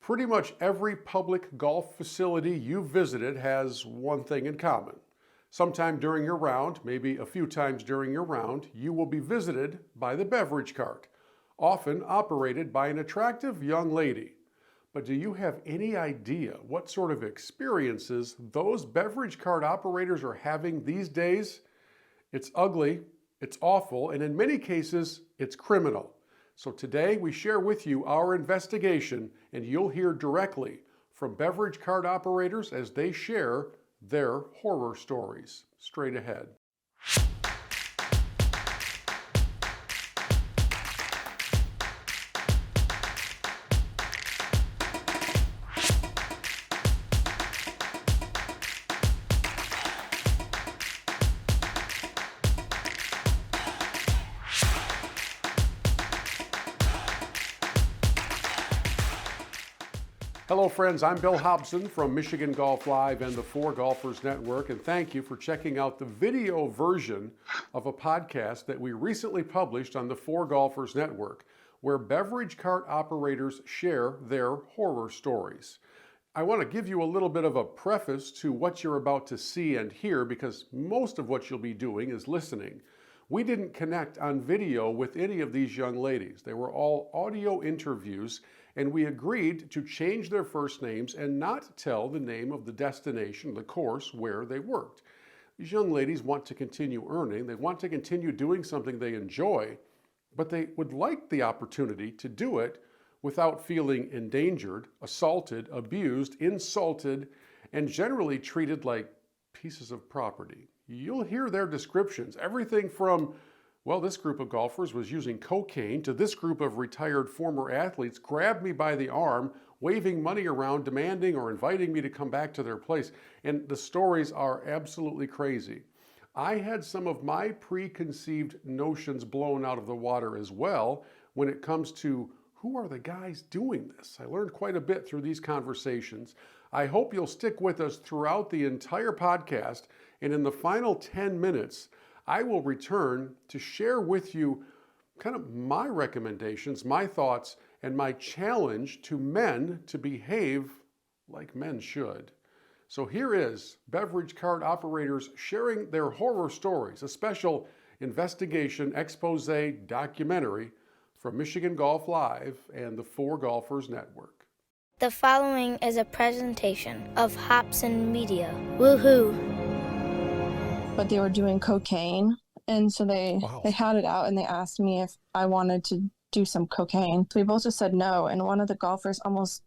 Pretty much every public golf facility you've visited has one thing in common. Sometime during your round, maybe a few times during your round, you will be visited by the beverage cart, often operated by an attractive young lady. But do you have any idea what sort of experiences those beverage cart operators are having these days? It's ugly, it's awful, and in many cases, it's criminal. So today we share with you our investigation, and you'll hear directly from beverage cart operators as they share their horror stories. Straight ahead. Hello friends, I'm Bill Hobson from Michigan Golf Live and the Four Golfers Network, and thank you for checking out the video version of a podcast that we recently published on the Four Golfers Network, where beverage cart operators share their horror stories. I want to give you a little bit of a preface to what you're about to see and hear, because most of what you'll be doing is listening. We didn't connect on video with any of these young ladies. They were all audio interviews, and we agreed to change their first names and not tell the name of the destination, the course where they worked. These young ladies want to continue earning, they want to continue doing something they enjoy, but they would like the opportunity to do it without feeling endangered, assaulted, abused, insulted, and generally treated like pieces of property. You'll hear their descriptions, everything from, well, this group of golfers was using cocaine, to this group of retired former athletes grabbed me by the arm, waving money around, demanding or inviting me to come back to their place. And the stories are absolutely crazy. I had some of my preconceived notions blown out of the water as well when it comes to who are the guys doing this. I learned quite a bit through these conversations. I hope you'll stick with us throughout the entire podcast, and in the final 10 minutes, I will return to share with you kind of my recommendations, my thoughts, and my challenge to men to behave like men should. So here is beverage cart operators sharing their horror stories, a special investigation expose documentary from Michigan Golf Live and the Four Golfers Network. The following is a presentation of Hobson Media. Woohoo! But they were doing cocaine, and so they had it out, and they asked me if I wanted to do some cocaine. So we both just said no, and one of the golfers almost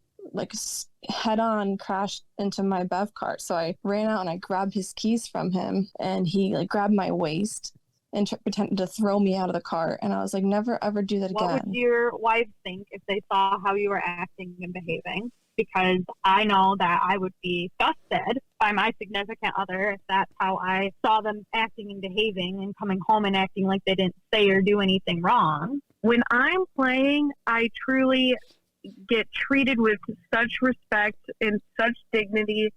head-on crashed into my bev cart. So I ran out and I grabbed his keys from him, and he grabbed my waist and pretended to throw me out of the cart. And I was like, never ever do that again. What would your wife think if they saw how you were acting and behaving? Because I know that I would be disgusted by my significant other if that's how I saw them acting and behaving and coming home and acting like they didn't say or do anything wrong. When I'm playing, I truly get treated with such respect and such dignity.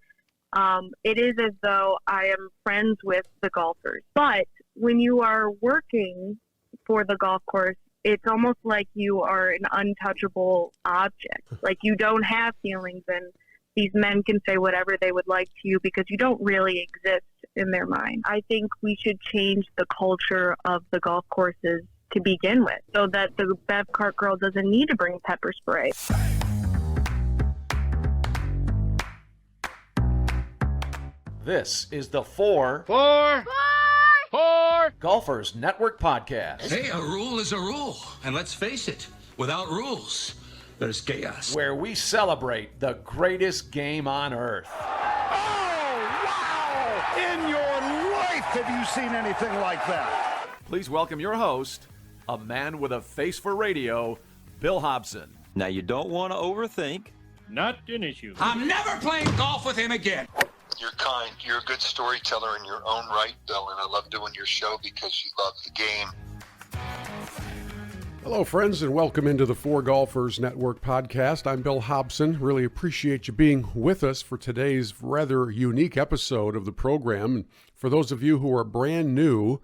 It is as though I am friends with the golfers. But when you are working for the golf course, it's almost like you are an untouchable object. Like you don't have feelings, and these men can say whatever they would like to you because you don't really exist in their mind. I think we should change the culture of the golf courses to begin with, so that the bev cart girl doesn't need to bring pepper spray. This is the Four Golfers Network Podcast. Hey, a rule is a rule. And let's face it, without rules, there's chaos. Where we celebrate the greatest game on earth. Oh, wow! In your life, have you seen anything like that? Please welcome your host, a man with a face for radio, Bill Hobson. Now, you don't want to overthink. Not an issue. I'm never playing golf with him again. You're kind. You're a good storyteller in your own right, Bill, and I love doing your show because you love the game. Hello, friends, and welcome into the Four Golfers Network podcast. I'm Bill Hobson. Really appreciate you being with us for today's rather unique episode of the program. For those of you who are brand new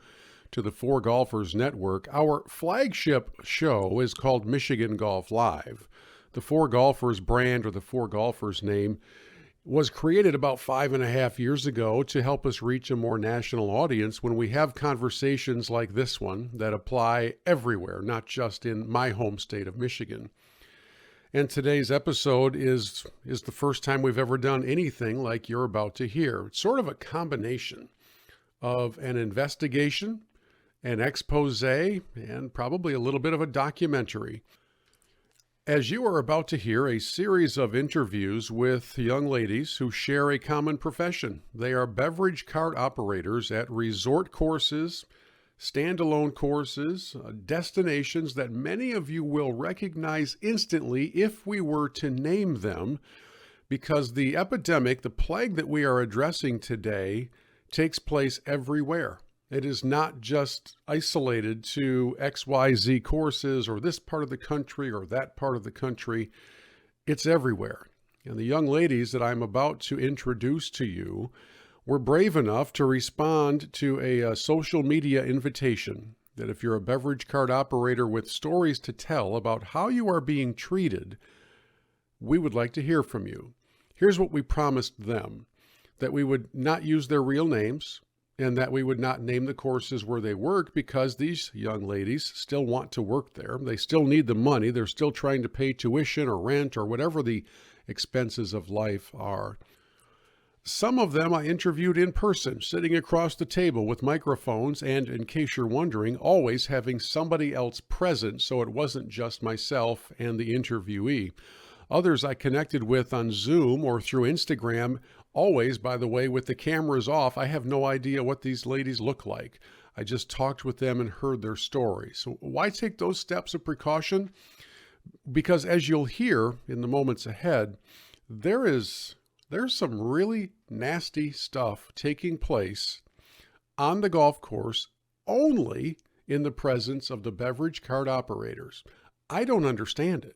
to the Four Golfers Network, our flagship show is called Michigan Golf Live. The Four Golfers brand, or the Four Golfers name, was created about 5.5 years ago to help us reach a more national audience when we have conversations like this one that apply everywhere, not just in my home state of Michigan. And today's episode is the first time we've ever done anything like you're about to hear. It's sort of a combination of an investigation, an expose, and probably a little bit of a documentary. As you are about to hear, a series of interviews with young ladies who share a common profession. They are beverage cart operators at resort courses, standalone courses, destinations that many of you will recognize instantly if we were to name them, because the epidemic, the plague that we are addressing today, takes place everywhere. It is not just isolated to XYZ courses or this part of the country or that part of the country. It's everywhere. And the young ladies that I'm about to introduce to you were brave enough to respond to a social media invitation that if you're a beverage cart operator with stories to tell about how you are being treated, we would like to hear from you. Here's what we promised them: that we would not use their real names, and that we would not name the courses where they work, because these young ladies still want to work there. They still need the money. They're still trying to pay tuition or rent or whatever the expenses of life are. Some of them I interviewed in person, sitting across the table with microphones, and, in case you're wondering, always having somebody else present, so it wasn't just myself and the interviewee. Others I connected with on Zoom or through Instagram, always, by the way, with the cameras off. I have no idea what these ladies look like. I just talked with them and heard their stories. So why take those steps of precaution? Because as you'll hear in the moments ahead, there's some really nasty stuff taking place on the golf course only in the presence of the beverage cart operators. I don't understand it.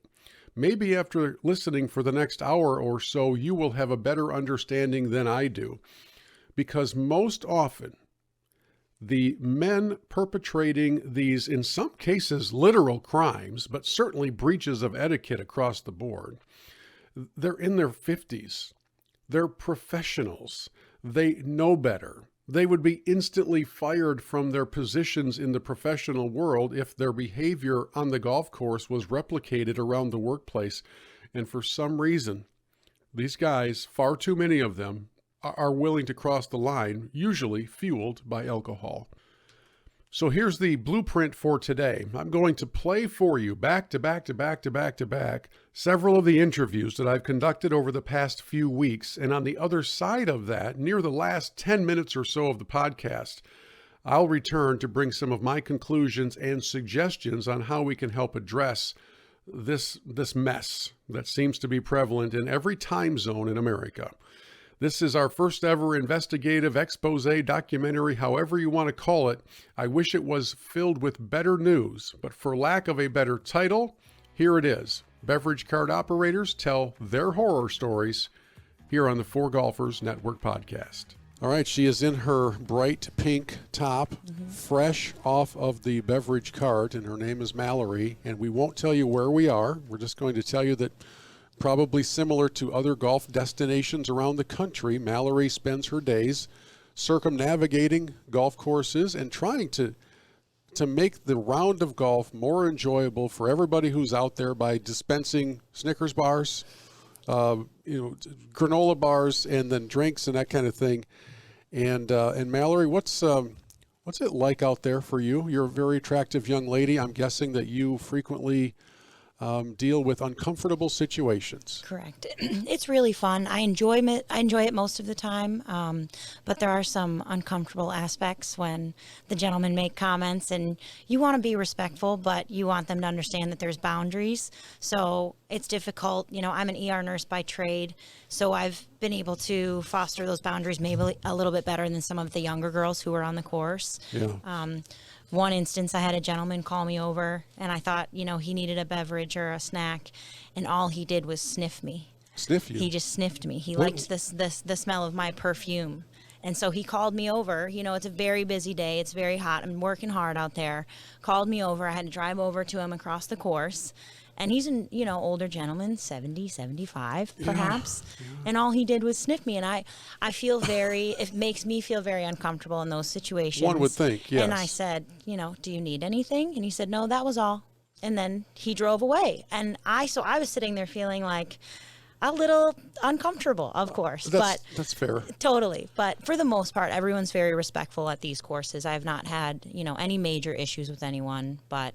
Maybe after listening for the next hour or so, you will have a better understanding than I do. Because most often, the men perpetrating these, in some cases, literal crimes, but certainly breaches of etiquette across the board, they're in their 50s. They're professionals. They know better. They would be instantly fired from their positions in the professional world if their behavior on the golf course was replicated around the workplace. And for some reason, these guys, far too many of them, are willing to cross the line, usually fueled by alcohol. So here's the blueprint for today. I'm going to play for you back to back several of the interviews that I've conducted over the past few weeks. And on the other side of that, near the last 10 minutes or so of the podcast, I'll return to bring some of my conclusions and suggestions on how we can help address this mess that seems to be prevalent in every time zone in America. This is our first ever investigative expose documentary, however you want to call it. I wish it was filled with better news, but for lack of a better title, here it is. Beverage cart operators tell their horror stories here on the Four Golfers Network podcast. All right, she is in her bright pink top, fresh off of the beverage cart, and her name is Mallery, and we won't tell you where we are. We're just going to tell you that, probably similar to other golf destinations around the country, Mallery spends her days circumnavigating golf courses and trying to make the round of golf more enjoyable for everybody who's out there by dispensing Snickers bars, granola bars, and then drinks and that kind of thing. And Mallery, what's it like out there for you? You're a very attractive young lady. I'm guessing that you frequently deal with uncomfortable situations. Correct. It's really fun. I enjoy it most of the time, but there are some uncomfortable aspects when the gentlemen make comments, and you want to be respectful, but you want them to understand that there's boundaries. So it's difficult. I'm an ER nurse by trade, so I've been able to foster those boundaries maybe a little bit better than some of the younger girls who are on the course. Yeah. One instance, I had a gentleman call me over, and I thought, he needed a beverage or a snack, and all he did was sniff me. Sniff you? He just sniffed me. He liked the smell of my perfume. And so he called me over. It's a very busy day. It's very hot. I'm working hard out there. Called me over. I had to drive over to him across the course. And he's an, older gentleman, 70, 75 perhaps. Yeah. And all he did was sniff me. And I feel it makes me feel very uncomfortable in those situations. One would think, yes. And I said, do you need anything? And he said, no, that was all. And then he drove away. And I was sitting there feeling like a little uncomfortable, of course. That's fair. Totally. But for the most part, everyone's very respectful at these courses. I've not had, any major issues with anyone, but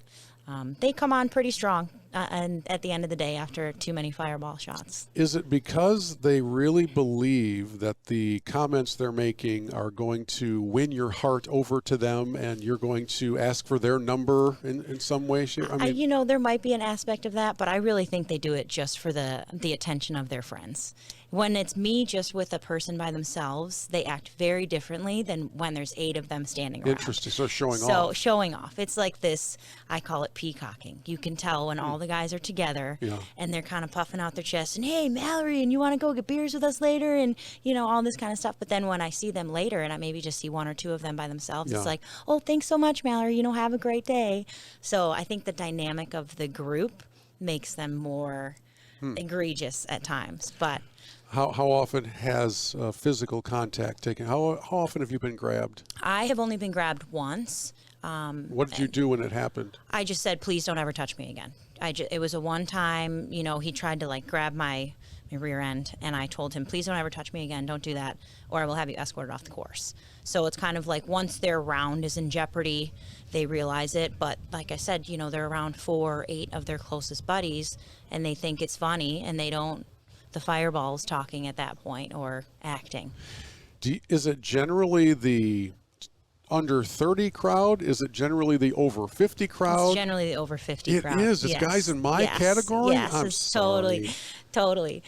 they come on pretty strong and at the end of the day after too many fireball shots. Is it because they really believe that the comments they're making are going to win your heart over to them and you're going to ask for their number in some way? I mean, there might be an aspect of that, but I really think they do it just for the attention of their friends. When it's me just with a person by themselves, they act very differently than when there's 8 of them standing around. Interesting. So showing off. So showing off. It's like this, I call it peacocking. You can tell when all the guys are together and they're kind of puffing out their chest and, hey, Mallery, and you want to go get beers with us later and, all this kind of stuff. But then when I see them later and I maybe just see 1 or 2 of them by themselves, it's like, oh, thanks so much, Mallery. Have a great day. So I think the dynamic of the group makes them more egregious at times. But How often has physical contact taken? How often have you been grabbed? I have only been grabbed once. What did you do when it happened? I just said, please don't ever touch me again. It was a one time, he tried to grab my rear end, and I told him, please don't ever touch me again. Don't do that, or I will have you escorted off the course. So it's kind of like once their round is in jeopardy, they realize it. But like I said, they're around 4 or 8 of their closest buddies, and they think it's funny, and they don't. The fireball's talking at that point or acting. Is it generally the under 30 crowd? Is it generally the over 50 crowd? It's generally the over 50 crowd. It is. It's guys in my category? Yes, I'm it's sorry. totally.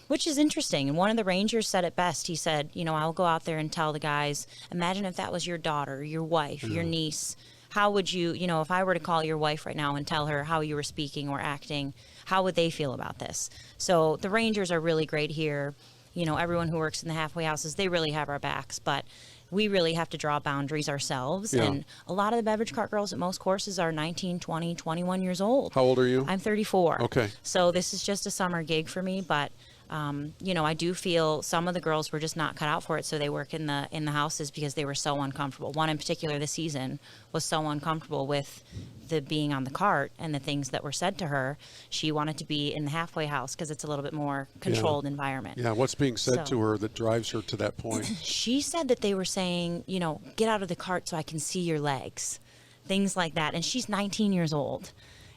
Which is interesting. And one of the Rangers said it best. He said, I'll go out there and tell the guys, imagine if that was your daughter, your wife, your niece. How would you, if I were to call your wife right now and tell her how you were speaking or acting, how would they feel about this? So the Rangers are really great here. Everyone who works in the halfway houses, they really have our backs, but we really have to draw boundaries ourselves. Yeah. And a lot of the beverage cart girls at most courses are 19, 20, 21 years old. How old are you? I'm 34. Okay. So this is just a summer gig for me, but I do feel some of the girls were just not cut out for it, so they work in the houses because they were so uncomfortable. One in particular this season was so uncomfortable with the being on the cart and the things that were said to her. She wanted to be in the halfway house because it's a little bit more controlled environment. Yeah, what's being said to her that drives her to that point? She said that they were saying, get out of the cart so I can see your legs, things like that. And she's 19 years old.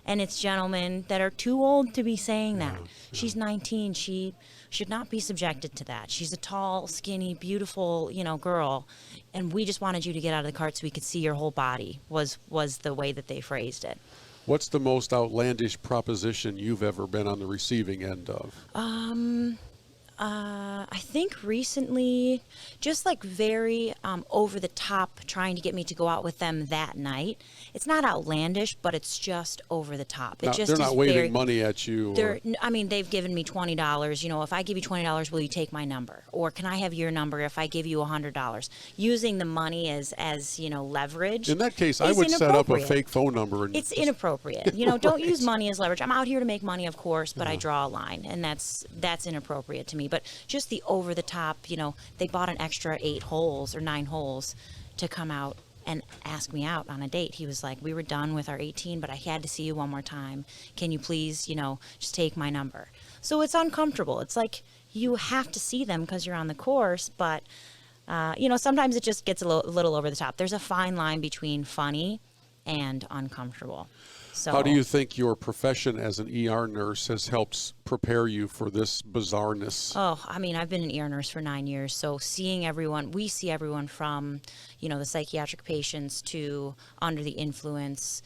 And it's gentlemen that are too old to be saying that. She's 19. She should not be subjected to that. She's a tall, skinny, beautiful, girl. And we just wanted you to get out of the cart so we could see your whole body, was the way that they phrased it. What's the most outlandish proposition you've ever been on the receiving end of? I think recently, just very over the top, trying to get me to go out with them that night. It's not outlandish, but it's just over the top. They're not waving money at you. They've given me $20. If I give you $20, will you take my number? Or can I have your number if I give you $100? Using the money as leverage. In that case, I would set up a fake phone number. It's inappropriate. Don't use money as leverage. I'm out here to make money, of course, but I draw a line, and that's inappropriate to me. But just the over the top, they bought an extra 8 holes or 9 holes to come out and ask me out on a date. He was like, we were done with our 18, but I had to see you one more time. Can you please, just take my number? So it's uncomfortable. It's like you have to see them because you're on the course, but, sometimes it just gets a little over the top. There's a fine line between funny and uncomfortable. So, how do you think your profession as an ER nurse has helped prepare you for this bizarreness? Oh, I've been an ER nurse for 9 years, so we see everyone from, the psychiatric patients to under the influence.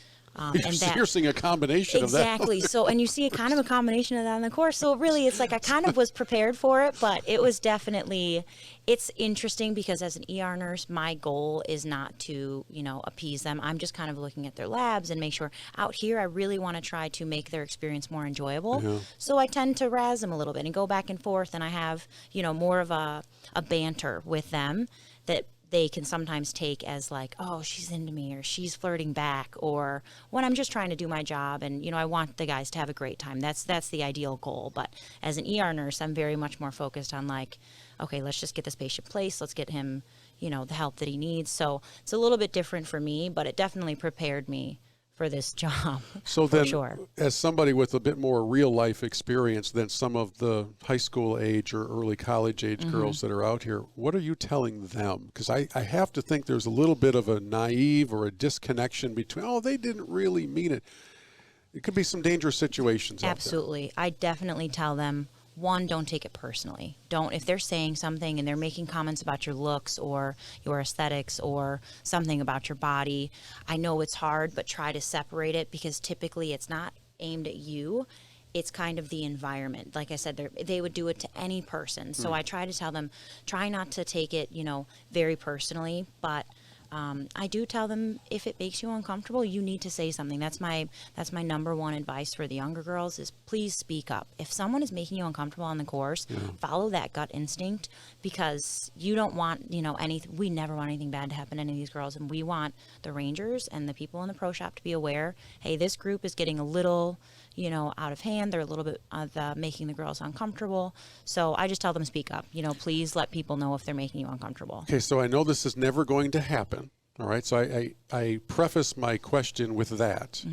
You're seeing a combination of that. Exactly. So, and you see a kind of a combination of that on the course. So really, it's like I kind of was prepared for it, but it was definitely, it's interesting because as an ER nurse, my goal is not to, appease them. I'm just kind of looking at their labs and make sure out here, I really want to try to make their experience more enjoyable. Yeah. So I tend to razz them a little bit and go back and forth, and I have, more of a banter with them that they can sometimes take as like, oh, she's into me, or she's flirting back, or when I'm just trying to do my job and, I want the guys to have a great time. That's the ideal goal. But as an ER nurse, I'm very much more focused on like, okay, let's just get this patient placed. Let's get him, the help that he needs. So it's a little bit different for me, but it definitely prepared me for this job. So then, sure. As somebody with a bit more real life experience than some of the high school age or early college age girls that are out here, what are you telling them? Because I have to think there's a little bit of a naive or a disconnection between, oh, they didn't really mean it. It could be some dangerous situations. Absolutely. I definitely tell them, one, don't take it personally. If they're saying something and they're making comments about your looks or your aesthetics or something about your body, I know it's hard, but try to separate it, because typically it's not aimed at you. It's kind of the environment. Like I said, they would do it to any person. So I try to tell them, try not to take it, very personally, but I do tell them, if it makes you uncomfortable, you need to say something. That's my number one advice for the younger girls is please speak up. If someone is making you uncomfortable on the course, follow that gut instinct, because you don't want, we never want anything bad to happen to any of these girls. And we want the Rangers and the people in the pro shop to be aware, hey, this group is getting a little, out of hand. They're a little bit making the girls uncomfortable. So I just tell them, speak up. Please let people know if they're making you uncomfortable. Okay, so I know this is never going to happen. All right, so I preface my question with that.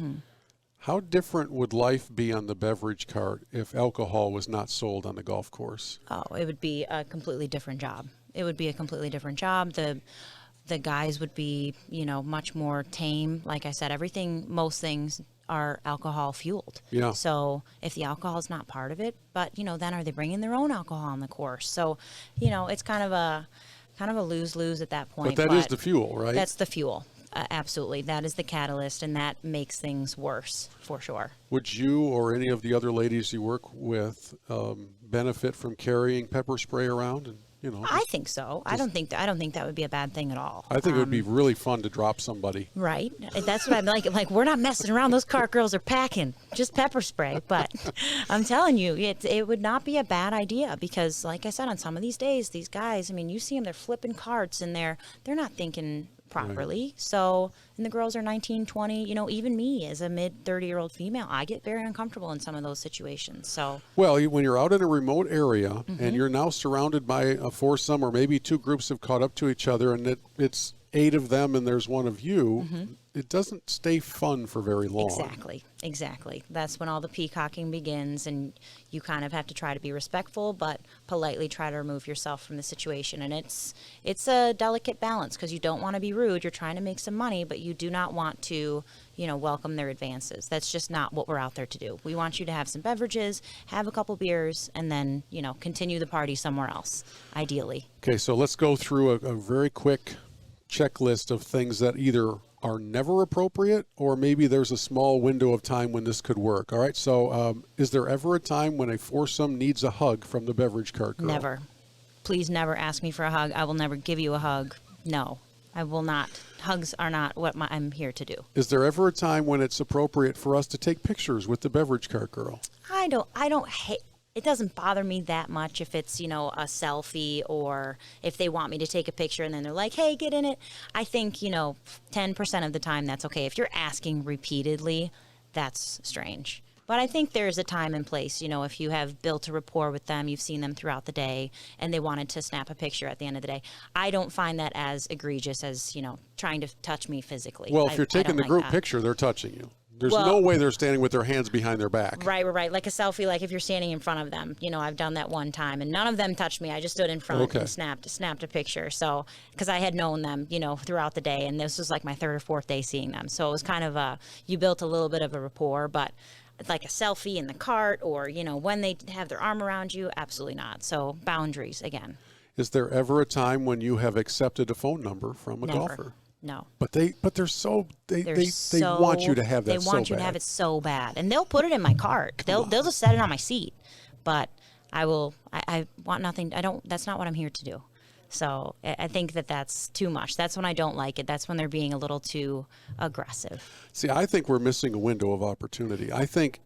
How different would life be on the beverage cart if alcohol was not sold on the golf course? Oh, it would be a completely different job. It would be a completely different job. The guys would be, much more tame. Like I said, most things are alcohol fueled. Yeah. So if the alcohol is not part of it, but then are they bringing their own alcohol on the course? So, it's kind of a lose-lose at that point. But that is the fuel, right? That's the fuel. Absolutely. That is the catalyst, and that makes things worse for sure. Would you or any of the other ladies you work with benefit from carrying pepper spray around? And I think so. I don't think that would be a bad thing at all. I think it would be really fun to drop somebody. Right. That's what I'm like. Like, we're not messing around. Those cart girls are packing just pepper spray. But I'm telling you, it would not be a bad idea, because, like I said, on some of these days, these guys, you see them, they're flipping carts and they're not thinking properly. Right. So, and the girls are 19, 20, even me as a mid 30-year-old female, I get very uncomfortable in some of those situations. So, well, when you're out in a remote area and you're now surrounded by a foursome, or maybe two groups have caught up to each other, and it's 8 of them and there's 1 of you, it doesn't stay fun for very long. Exactly. That's when all the peacocking begins, and you kind of have to try to be respectful, but politely try to remove yourself from the situation. And it's a delicate balance, because you don't want to be rude. You're trying to make some money, but you do not want to, welcome their advances. That's just not what we're out there to do. We want you to have some beverages, have a couple beers, and then, continue the party somewhere else, ideally. Okay, so let's go through a very quick checklist of things that either are never appropriate, or maybe there's a small window of time when this could work. All right, so is there ever a time when a foursome needs a hug from the beverage cart girl? Never. Please never ask me for a hug. I will never give you a hug. No, I will not. Hugs are not what I'm here to do. Is there ever a time when it's appropriate for us to take pictures with the beverage cart girl? I don't hate. It doesn't bother me that much if it's, a selfie, or if they want me to take a picture and then they're like, hey, get in it. I think, 10% of the time that's okay. If you're asking repeatedly, that's strange. But I think there's a time and place, if you have built a rapport with them, you've seen them throughout the day, and they wanted to snap a picture at the end of the day. I don't find that as egregious as, trying to touch me physically. Well, if you're taking the group picture, they're touching you. There's no way they're standing with their hands behind their back. Right. Like a selfie, like if you're standing in front of them. I've done that one time, and none of them touched me. I just stood in front and snapped a picture. So, because I had known them, throughout the day, and this was like my 3rd or 4th day seeing them. So it was kind of you built a little bit of a rapport, but like a selfie in the cart, or, when they have their arm around you, absolutely not. So boundaries again. Is there ever a time when you have accepted a phone number from a golfer? No. But they want you to have that so bad. They want you to have it so bad. And they'll put it in my cart. They'll just set it on my seat. But I want nothing. That's not what I'm here to do. So I think that's too much. That's when I don't like it. That's when they're being a little too aggressive. See, I think we're missing a window of opportunity. I think,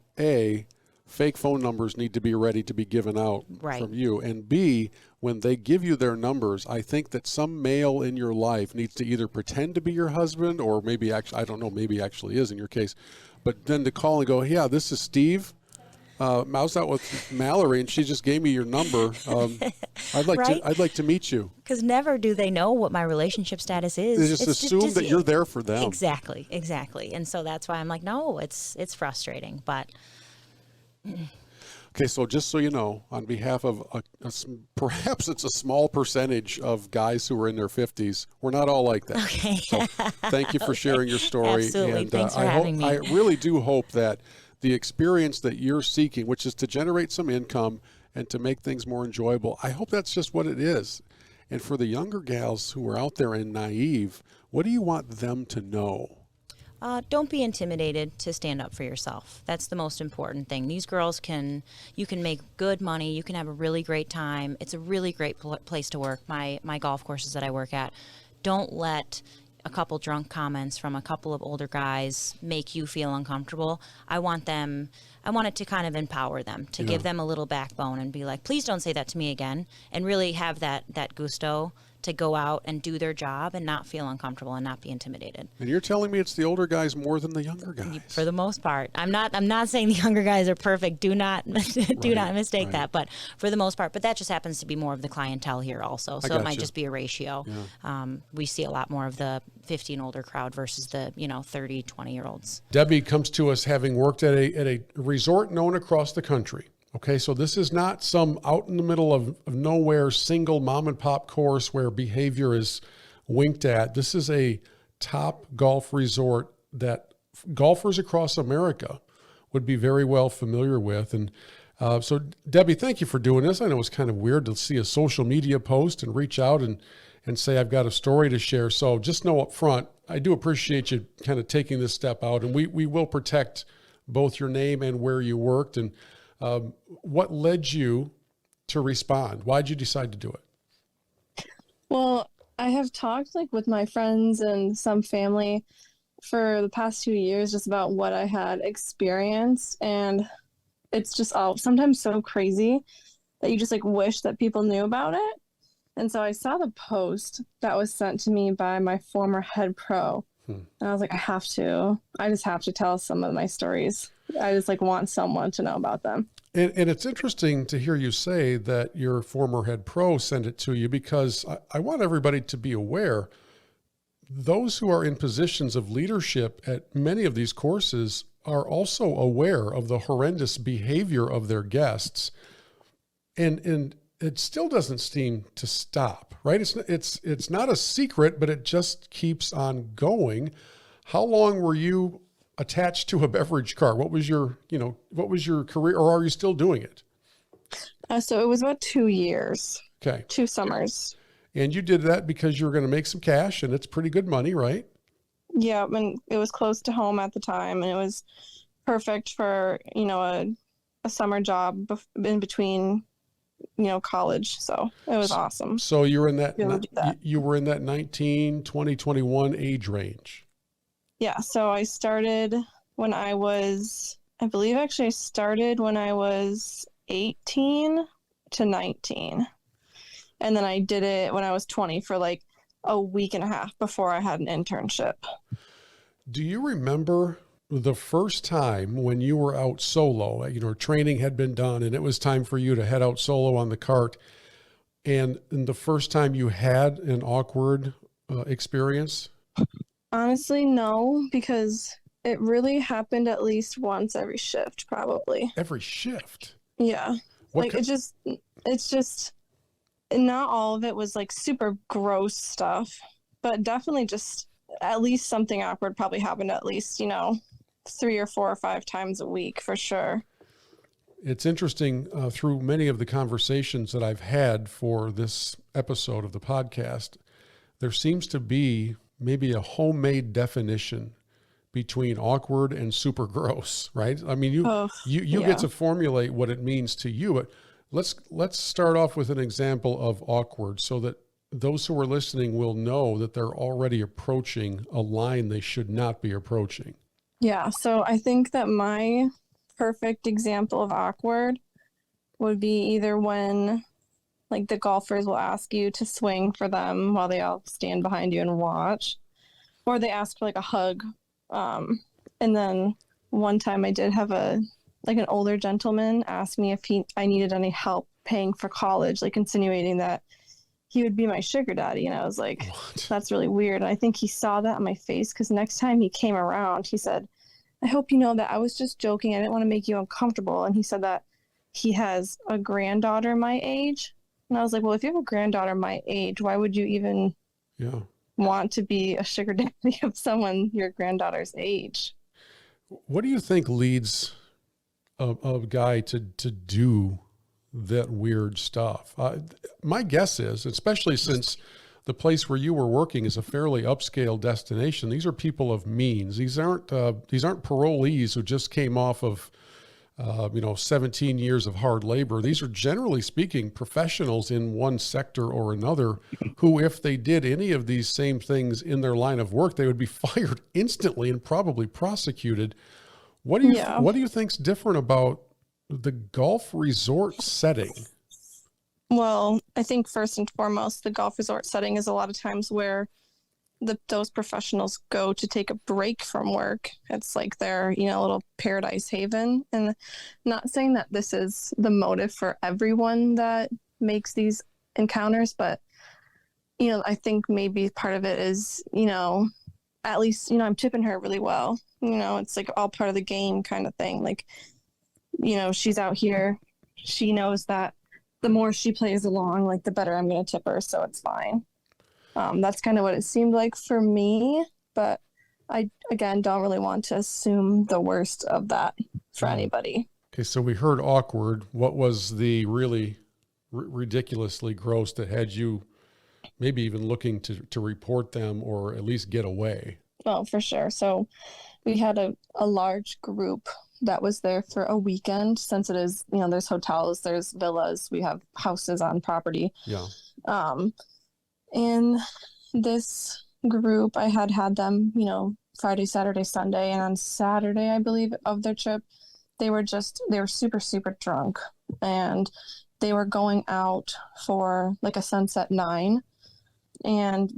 fake phone numbers need to be ready to be given out from you. And B, when they give you their numbers, I think that some male in your life needs to either pretend to be your husband or maybe actually, I don't know, maybe actually is in your case, but then to call and go, yeah, this is Steve. I was out with Mallery, and she just gave me your number. I'd like to meet you. Because never do they know what my relationship status is. They just assume that you're there for them. Exactly. And so that's why I'm like, no, it's frustrating. But okay, so just so you know, on behalf of perhaps it's a small percentage of guys who are in their 50s, we're not all like that. Okay. So thank you for sharing your story. Absolutely. And Thanks for having me. I really do hope that the experience that you're seeking, which is to generate some income and to make things more enjoyable, I hope that's just what it is. And for the younger gals who are out there and naive, what do you want them to know? Don't be intimidated to stand up for yourself. That's the most important thing. These girls you can make good money. You can have a really great time. It's a really great place to work. My golf courses that I work at, don't let a couple drunk comments from a couple of older guys make you feel uncomfortable. I want it to kind of empower them, to give them a little backbone and be like, please don't say that to me again, and really have that gusto to go out and do their job and not feel uncomfortable and not be intimidated. And you're telling me it's the older guys more than the younger guys? For the most part. I'm not saying the younger guys are perfect. Do not mistake that. But for the most part, but that just happens to be more of the clientele here also. So it might just be a ratio. Yeah. We see a lot more of the 50 and older crowd versus the 30, 20-year-olds. Debbie comes to us having worked at a resort known across the country. Okay, so this is not some out in the middle of nowhere single mom and pop course where behavior is winked at. This is a top golf resort that golfers across America would be very well familiar with. And so Debbie, thank you for doing this. I know it's kind of weird to see a social media post and reach out and say, I've got a story to share. So just know up front, I do appreciate you kind of taking this step out, and we will protect both your name and where you worked. And what led you to respond? Why did you decide to do it? Well, I have talked with my friends and some family for the past 2 years just about what I had experienced, and it's just all sometimes so crazy that you just wish that people knew about it. And so I saw the post that was sent to me by my former head pro, and I was like, I just have to tell some of my stories. I just want someone to know about them. And it's interesting to hear you say that your former head pro sent it to you, because I want everybody to be aware, those who are in positions of leadership at many of these courses are also aware of the horrendous behavior of their guests. And it still doesn't seem to stop, right? It's not a secret, but it just keeps on going. How long were you attached to a beverage car? What was your career, or are you still doing it? So it was about 2 years. Okay. 2 summers. And you did that because you were going to make some cash, and it's pretty good money, right? Yeah, and it was close to home at the time, and it was perfect for, a summer job in between, college. So it was awesome. So you were in that 19, 20, 21 age range. Yeah, so I started when I was 18 to 19. And then I did it when I was 20 for a week and a half before I had an internship. Do you remember the first time when you were out solo? Training had been done and it was time for you to head out solo on the cart. And the first time you had an awkward experience? Honestly, no, because it really happened at least once every shift, probably. Every shift? Yeah. It's just, not all of it was super gross stuff, but definitely just at least something awkward probably happened at least, 3 or 4 or 5 times a week for sure. It's interesting, through many of the conversations that I've had for this episode of the podcast, there seems to be maybe a homemade definition between awkward and super gross, right? I mean, you get to formulate what it means to you, but let's start off with an example of awkward so that those who are listening will know that they're already approaching a line they should not be approaching. Yeah, so I think that my perfect example of awkward would be either when like the golfers will ask you to swing for them while they all stand behind you and watch, or they ask for like a hug. And then one time I did have an older gentleman ask me if I needed any help paying for college, like insinuating that he would be my sugar daddy. And I was like, what? That's really weird. And I think he saw that on my face, because next time he came around, he said, I hope you know that I was just joking. I didn't want to make you uncomfortable. And he said that he has a granddaughter my age. And I was like, well, if you have a granddaughter my age, why would you even want to be a sugar daddy of someone your granddaughter's age? What do you think leads a guy to do that weird stuff? My guess is, especially since the place where you were working is a fairly upscale destination, these are people of means. These aren't parolees who just came off of 17 years of hard labor. These are, generally speaking, professionals in one sector or another who, if they did any of these same things in their line of work, they would be fired instantly and probably prosecuted. What do you think's different about the golf resort setting? Well, I think first and foremost, the golf resort setting is a lot of times where those professionals go to take a break from work. It's like their, little paradise haven. And not saying that this is the motive for everyone that makes these encounters, but, I think maybe part of it is, at least, I'm tipping her really well. It's like all part of the game kind of thing. Like, she's out here. She knows that the more she plays along, like the better I'm going to tip her. So it's fine. That's kind of what it seemed like for me, but I, again, don't really want to assume the worst of that for anybody. Okay, so we heard awkward. What was the really ridiculously gross that had you maybe even looking to report them or at least get away? Oh, for sure. So we had a large group that was there for a weekend, since it is, there's hotels, there's villas, we have houses on property. Yeah. And this group, I had them, Friday, Saturday, Sunday, and on Saturday, I believe, of their trip, they were super, super drunk, and they were going out for like a sunset 9, and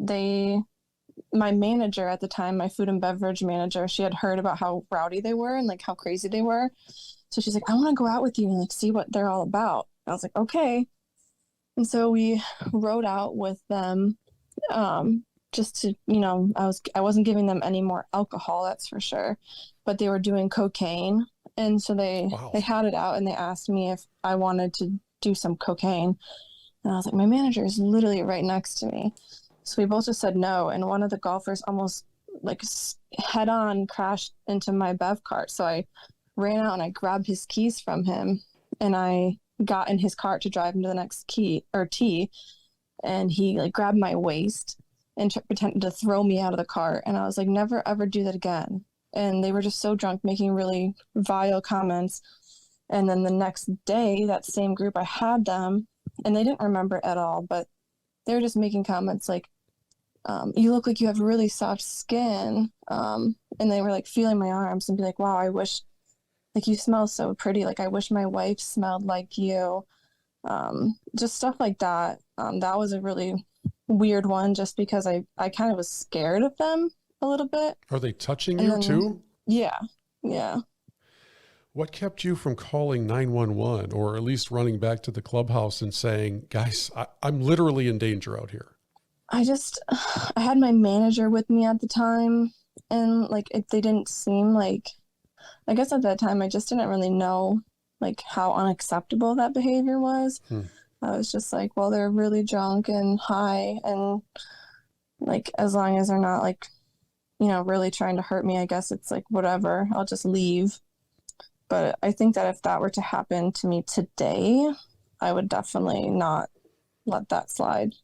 my manager at the time, my food and beverage manager, she had heard about how rowdy they were and like how crazy they were. So she's like, I want to go out with you and like see what they're all about. I was like, okay. And so we rode out with them, just to, I wasn't giving them any more alcohol, that's for sure, but they were doing cocaine. And so they had it out, and they asked me if I wanted to do some cocaine. And I was like, my manager is literally right next to me. So we both just said no. And one of the golfers almost like head on crashed into my bev cart. So I ran out and I grabbed his keys from him, and I got in his cart to drive him to the next tee, and he like grabbed my waist and pretended to throw me out of the cart. And I was like, never ever do that again. And they were just so drunk, making really vile comments. And then the next day, that same group, I had them, and they didn't remember it at all, but they were just making comments like, you look like you have really soft skin. And they were like feeling my arms and be like, wow, I wish, like, you smell so pretty. Like, I wish my wife smelled like you. Just stuff like that. That was a really weird one, just because I kind of was scared of them a little bit. Are they touching you too? Yeah. What kept you from calling 911, or at least running back to the clubhouse and saying, guys, I'm literally in danger out here? I had my manager with me at the time, and like they didn't seem like, I guess at that time I just didn't really know like how unacceptable that behavior was. I was just like, well, they're really drunk and high, and like as long as they're not like, really trying to hurt me, I guess it's like whatever, I'll just leave. But I think that if that were to happen to me today, I would definitely not let that slide.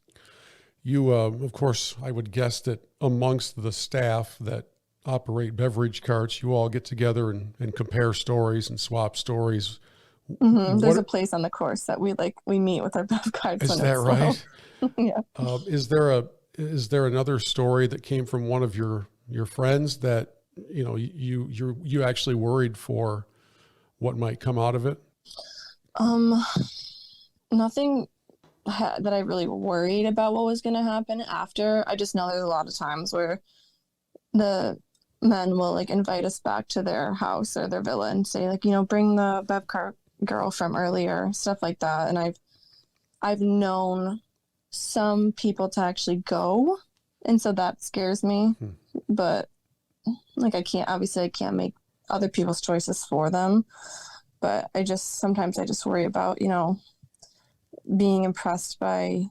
You, of course, I would guess that amongst the staff that operate beverage carts, you all get together and compare stories and swap stories. Mm-hmm. There's a place on the course that we meet with our bev carts. Is that right? Yeah. Is there another story that came from one of your friends that you actually worried for what might come out of it? Nothing that I really worried about what was going to happen after. I just know there's a lot of times where the men will like invite us back to their house or their villa and say like, bring the bev car girl from earlier, stuff like that. And I've known some people to actually go, and so that scares me. But like I can't make other people's choices for them. But sometimes I just worry about, being impressed by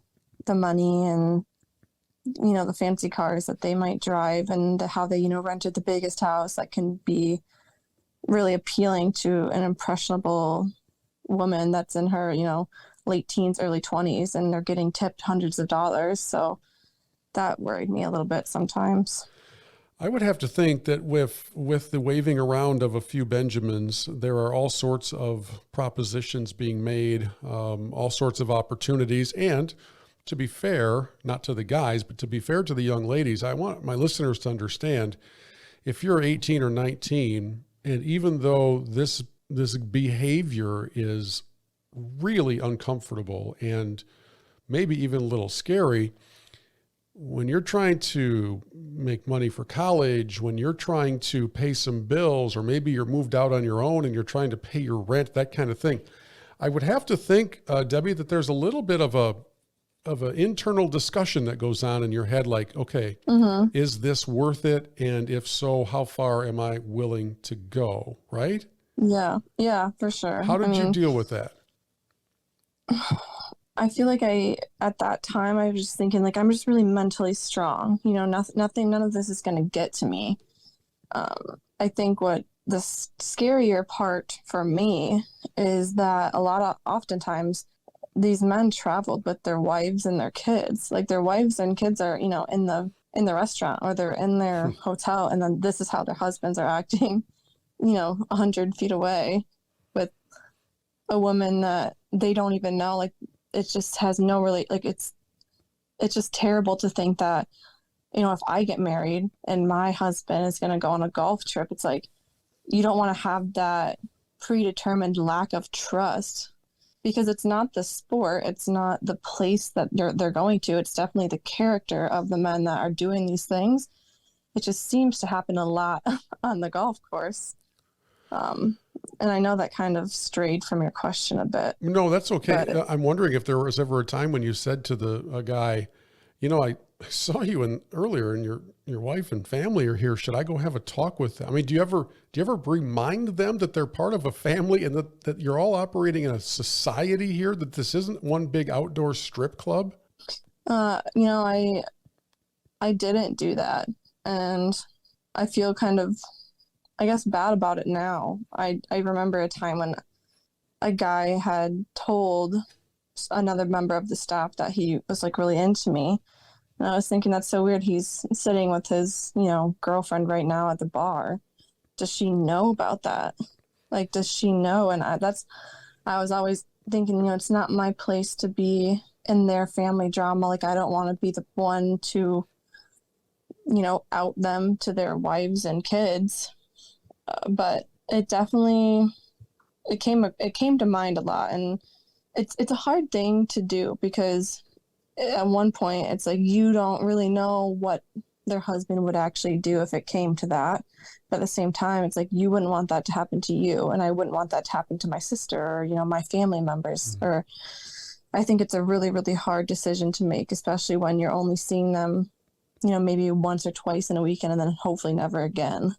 the money and, the fancy cars that they might drive and how they, rented the biggest house that can be really appealing to an impressionable woman that's in her, late teens, early 20s, and they're getting tipped hundreds of dollars. So that worried me a little bit sometimes. I would have to think that with the waving around of a few Benjamins, there are all sorts of propositions being made, all sorts of opportunities. And to be fair, not to the guys, but to be fair to the young ladies, I want my listeners to understand, if you're 18 or 19, and even though this behavior is really uncomfortable and maybe even a little scary, when you're trying to make money for college, when you're trying to pay some bills, or maybe you're moved out on your own and you're trying to pay your rent, that kind of thing, I would have to think, Debbie, that there's a little bit of an internal discussion that goes on in your head, like, okay, is this worth it? And if so, how far am I willing to go? Right? Yeah, for sure. How did you deal with that? I feel like at that time, I was just thinking like, I'm just really mentally strong, none of this is going to get to me. I think what the scarier part for me is that oftentimes these men traveled with their wives and their kids. Like their wives and kids are, in the restaurant, or they're in their hotel, and then this is how their husbands are acting, 100 feet away with a woman that they don't even know. Like it just has no it's just terrible to think that, if I get married and my husband is going to go on a golf trip, it's like, you don't want to have that predetermined lack of trust, because it's not the sport. It's not the place that they're going to. It's definitely the character of the men that are doing these things. It just seems to happen a lot on the golf course. And I know that kind of strayed from your question a bit. No, that's okay. I'm wondering if there was ever a time when you said to a guy, I saw you earlier, and your wife and family are here. Should I go have a talk with them? I mean, do you ever remind them that they're part of a family, and that you're all operating in a society here, that this isn't one big outdoor strip club? I didn't do that, and I feel kind of, I guess, bad about it now. I remember a time when a guy had told another member of the staff that he was like really into me. And I was thinking, that's so weird. He's sitting with his, girlfriend right now at the bar. Does she know about that? Like, does she know? And I was always thinking, it's not my place to be in their family drama. Like, I don't want to be the one to, out them to their wives and kids. But it definitely, it came to mind a lot. And it's a hard thing to do, because at one point it's like, you don't really know what their husband would actually do if it came to that. But at the same time, it's like, you wouldn't want that to happen to you, and I wouldn't want that to happen to my sister, or, my family members. Or I think it's a really, really hard decision to make, especially when you're only seeing them, maybe once or twice in a weekend, and then hopefully never again.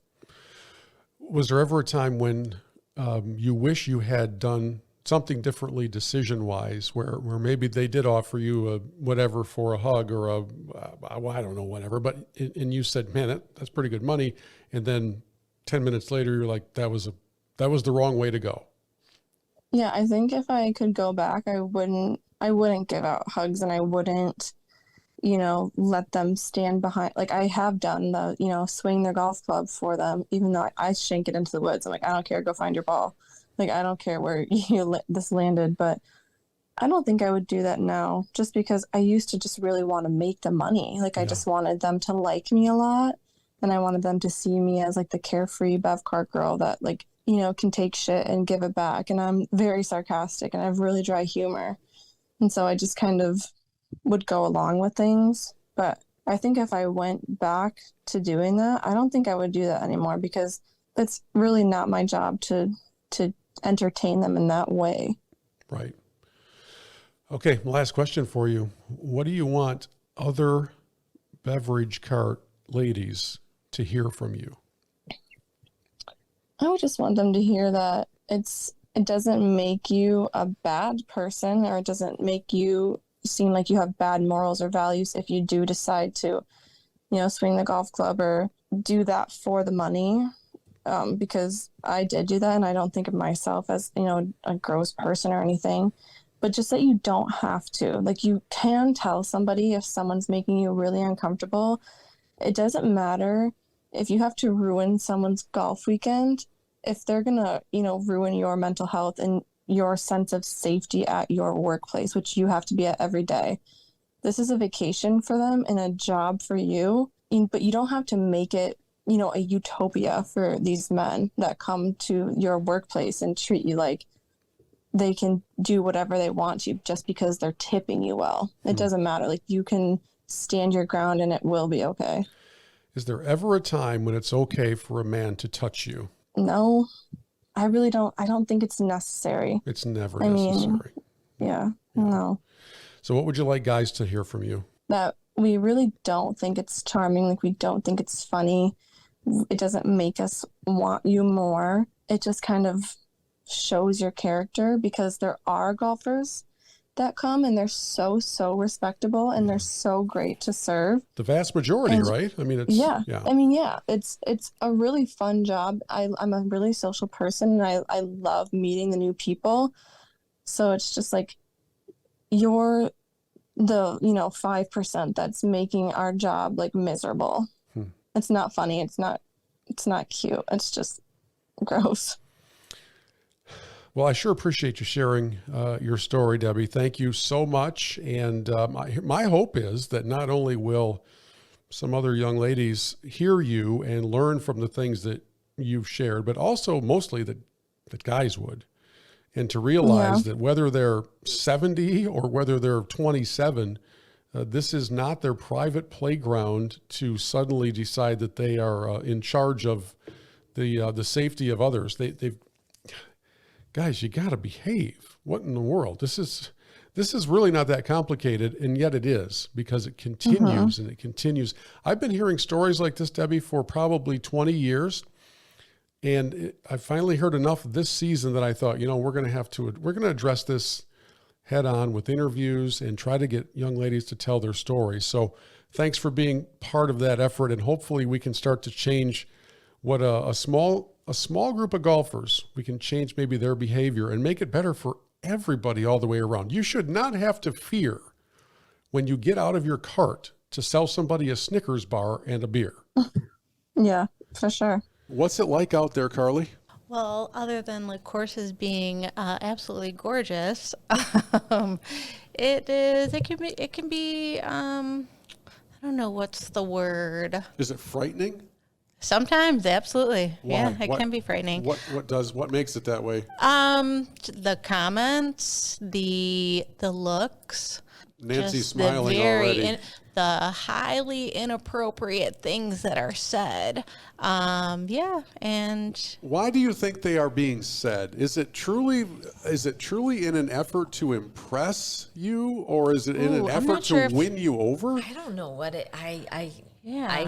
Was there ever a time when you wish you had done something differently decision-wise, where maybe they did offer you a whatever for a hug, or I don't know, whatever, and you said, man, that's pretty good money, and then 10 minutes later you're like, that was the wrong way to go? Yeah, I think if I could go back, I wouldn't give out hugs, and I wouldn't, let them stand behind. Like, I have done the, swing their golf club for them, even though I shank it into the woods. I'm like, I don't care, go find your ball. Like, I don't care where this landed, but I don't think I would do that now, just because I used to just really want to make the money. Like, I just wanted them to like me a lot, and I wanted them to see me as like the carefree bev cart girl that, like, can take shit and give it back. And I'm very sarcastic and I have really dry humor. And so I just kind of would go along with things. But I think if I went back to doing that, I don't think I would do that anymore, because that's really not my job to entertain them in that way. Right. Okay, last question for you. What do you want other beverage cart ladies to hear from you? I would just want them to hear that it doesn't make you a bad person, or it doesn't make you seem like you have bad morals or values if you do decide to, swing the golf club or do that for the money. Because I did do that, and I don't think of myself as, a gross person or anything, but just that you don't have to. Like, you can tell somebody if someone's making you really uncomfortable. It doesn't matter if you have to ruin someone's golf weekend, if they're gonna, ruin your mental health and your sense of safety at your workplace, which you have to be at every day. This is a vacation for them and a job for you, but you don't have to make it, a utopia for these men that come to your workplace and treat you like they can do whatever they want to just because they're tipping you well. It doesn't matter. Like, you can stand your ground and it will be okay. Is there ever a time when it's okay for a man to touch you? No, I really don't. I don't think it's necessary. It's never necessary. Yeah, no. So what would you like guys to hear from you? That we really don't think it's charming. Like, we don't think it's funny. It doesn't make us want you more. It just kind of shows your character, because there are golfers that come and they're so respectable and they're so great to serve. The vast majority, right? I mean, it's a really fun job. I'm a really social person, and I love meeting the new people. So it's just like, you're the 5% that's making our job like miserable. It's not funny. It's not cute. It's just gross. Well, I sure appreciate you sharing your story, Debbie. Thank you so much. And my hope is that not only will some other young ladies hear you and learn from the things that you've shared, but also mostly that guys would. And to realize that whether they're 70 or whether they're 27, this is not their private playground to suddenly decide that they are in charge of the safety of others. Guys, you got to behave. What in the world? This is really not that complicated, and yet it is, because it continues and it continues. I've been hearing stories like this, Debbie, for probably 20 years, and I finally heard enough this season that I thought, we're going to address this head on with interviews and try to get young ladies to tell their stories. So thanks for being part of that effort, and hopefully we can start to change what a small group of golfers, we can change maybe their behavior and make it better for everybody all the way around. You should not have to fear when you get out of your cart to sell somebody a Snickers bar and a beer. Yeah, for sure. What's it like out there, Carly? Well, other than the courses being absolutely gorgeous, it can be, I don't know what's the word. Is it frightening? Sometimes, absolutely. Why? Yeah, it can be frightening. What makes it that way? The comments, the looks. Nancy's smiling already. The highly inappropriate things that are said. And why do you think they are being said? Is it truly in an effort to impress you, or is it in an effort to win you over? I don't know what it. I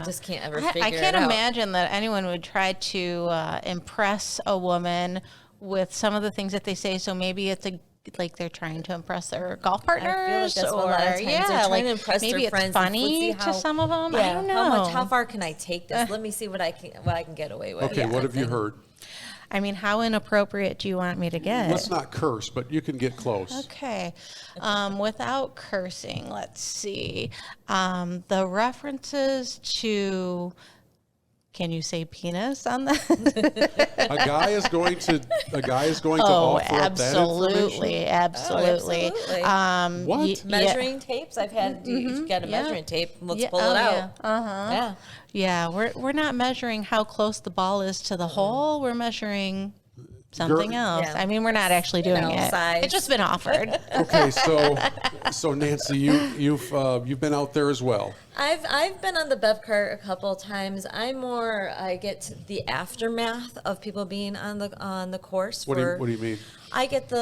just can't ever figure it out. I can't imagine that anyone would try to impress a woman with some of the things that they say. So maybe it's like they're trying to impress their golf partners, I feel like that's what a lot of times they're trying to impress maybe their friends. It's funny to some of them. Yeah, I don't know. how far can I take this? Let me see what I can get away with. Okay, what have you heard? I mean, how inappropriate do you want me to get? Let's not curse, but you can get close. Okay. Without cursing, let's see. The references to, can you say penis on that? A guy is going to offer up that information? Absolutely. What? Measuring tapes? I've had, you've got a measuring tape. Let's pull it out. Yeah, we're not measuring how close the ball is to the hole. We're measuring something else. Yeah. I mean, we're not actually doing it. size. It's just been offered. Okay, so Nancy, you've been out there as well. I've been on the bev cart a couple of times. I get the aftermath of people being on the course. What do you mean? I get